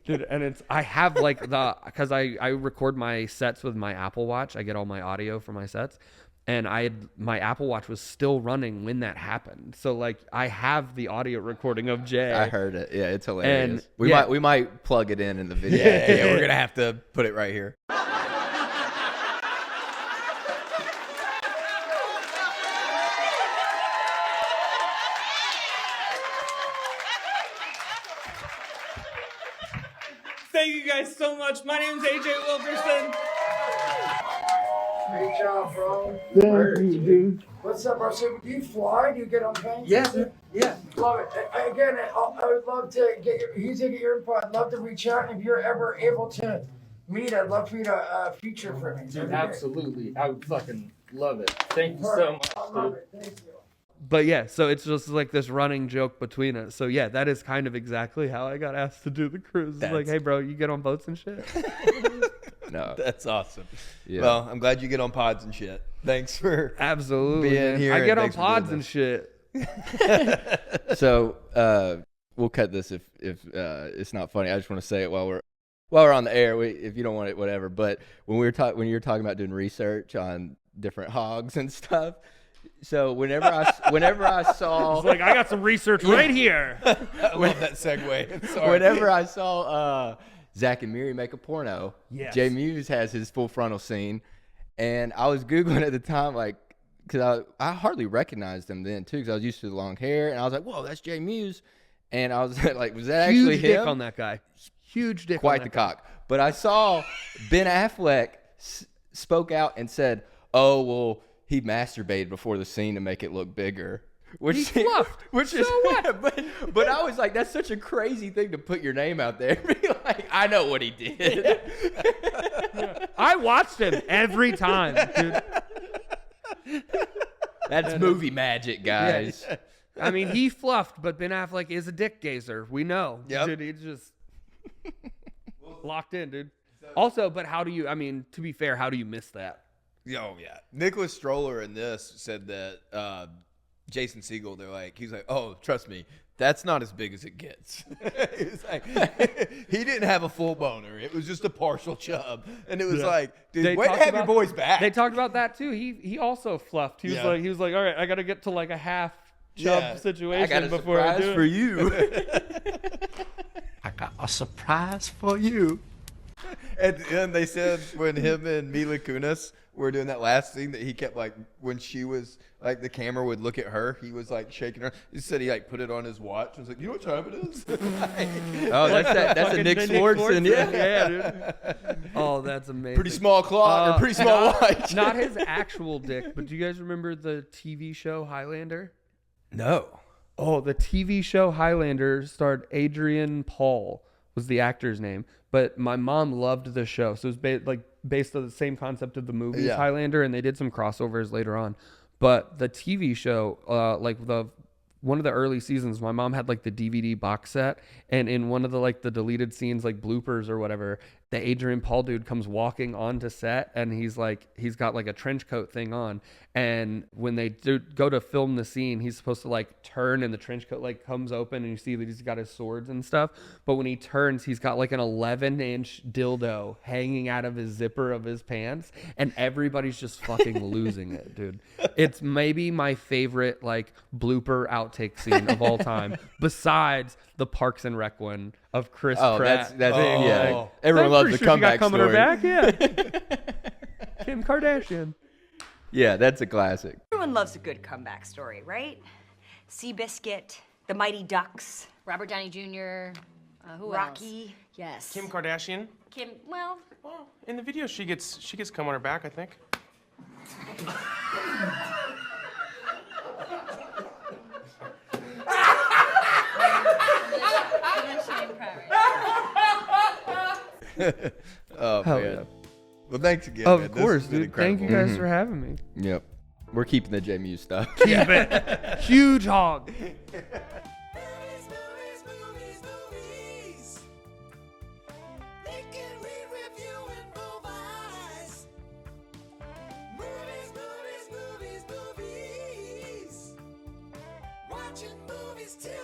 Dude, and I have like because I record my sets with my Apple Watch. I get all my audio for my sets. And my Apple Watch was still running when that happened. So like I have the audio recording of Jay. I heard it. Yeah, it's hilarious. And we might plug it in the video. Yeah, we're gonna have to put it right here. Thank you guys so much. My name's AJ Wilkerson. Great job, bro. Thank you, dude. What's up, bro? So do you fly? Do you get on planes? Yeah. Love it. Again, I would love to get your input. I'd love to reach out. If you're ever able to meet, I'd love for you to feature for me. Dude, absolutely. I would fucking love it. Thank you so much, I love dude. it. Thank you. But yeah, so it's just like this running joke between us. So yeah, that is kind of exactly how I got asked to do the cruise. It's like, "Hey bro, you get on boats and shit?" No, that's awesome. Yeah. Well, I'm glad you get on pods and shit. Thanks for absolutely being man. here. I get on thanks for pods doing and shit. So we'll cut this if it's not funny. I just want to say it while we're on the air. If you don't want it, whatever. But when you were talking about doing research on different hogs and stuff. So whenever I saw, It's like, I got some research right here. I love that segue. Sorry. Whenever I saw Zach and Miri make a porno, Yes. Jay Mewes has his full frontal scene, and I was Googling at the time, like, because I hardly recognized him then too, because I was used to the long hair, and I was like, "Whoa, that's Jay Mewes," and I was like, "Was that actually Huge dick him?" on that guy. Huge dick. Quite on the that guy. cock. But I saw Ben Affleck spoke out and said, "Oh, well, he masturbated before the scene to make it look bigger." Which He fluffed. Which is what? But I was like, that's such a crazy thing to put your name out there. Be like, I know what he did. Yeah. I watched him every time, dude. That's movie magic, guys. Yeah. I mean, he fluffed, but Ben Affleck is a dick gazer. We know. Yep. Dude, he's just locked in, dude. Also, but how do you, I mean, to be fair, how do you miss that? Oh yeah, Nicholas Stroller in this said that Jason Segel. He's like, "Oh, trust me, that's not as big as it gets." He's like, he didn't have a full boner; it was just a partial chub, and it was like, dude, way to have your boys back. They talked about that too. He also fluffed. He was like, all right, I got to get to like a half chub situation I got a before I do surprise it. for you. I got a surprise for you. At the end, they said when him and Mila Kunis we're doing that last scene that he kept like when she was like the camera would look at her, he was like shaking her. He said he like put it on his watch. I was like, you know what time it is? Oh, that's a Nick Swardson. Yeah, dude. Oh, that's amazing. Pretty small clock or pretty small watch. Not his actual dick, but do you guys remember the TV show Highlander? No. Oh, the TV show Highlander starred Adrian Paul was the actor's name, but my mom loved the show. So it was based on the same concept of the movie Highlander, and they did some crossovers later on. But the TV show, one of the early seasons, my mom had like the DVD box set, and in one of the deleted scenes, like bloopers or whatever, the Adrian Paul dude comes walking onto set, and he's got like a trench coat thing on, and when they go to film the scene, he's supposed to like turn, and the trench coat like comes open, and you see that he's got his swords and stuff. But when he turns, he's got like an 11-inch dildo hanging out of his zipper of his pants, and everybody's just fucking losing it, dude. It's maybe my favorite like blooper outtake scene of all time, besides the Parks and Rec one of Chris Pratt. Yeah. Everyone loves the comeback coming story. Her back, yeah. Kim Kardashian. Yeah, that's a classic. Everyone loves a good comeback story, right? Seabiscuit, the Mighty Ducks, Robert Downey Jr., who Rocky. else? Yes. Kim Kardashian. Well, in the video she gets cum on her back, I think. Oh Hell man. yeah. Well, thanks again. Of man. This course, has been dude. Thank you incredible. guys for having me. Yep. We're keeping the JMU stuff. Keep it. Huge hog. Watching movies till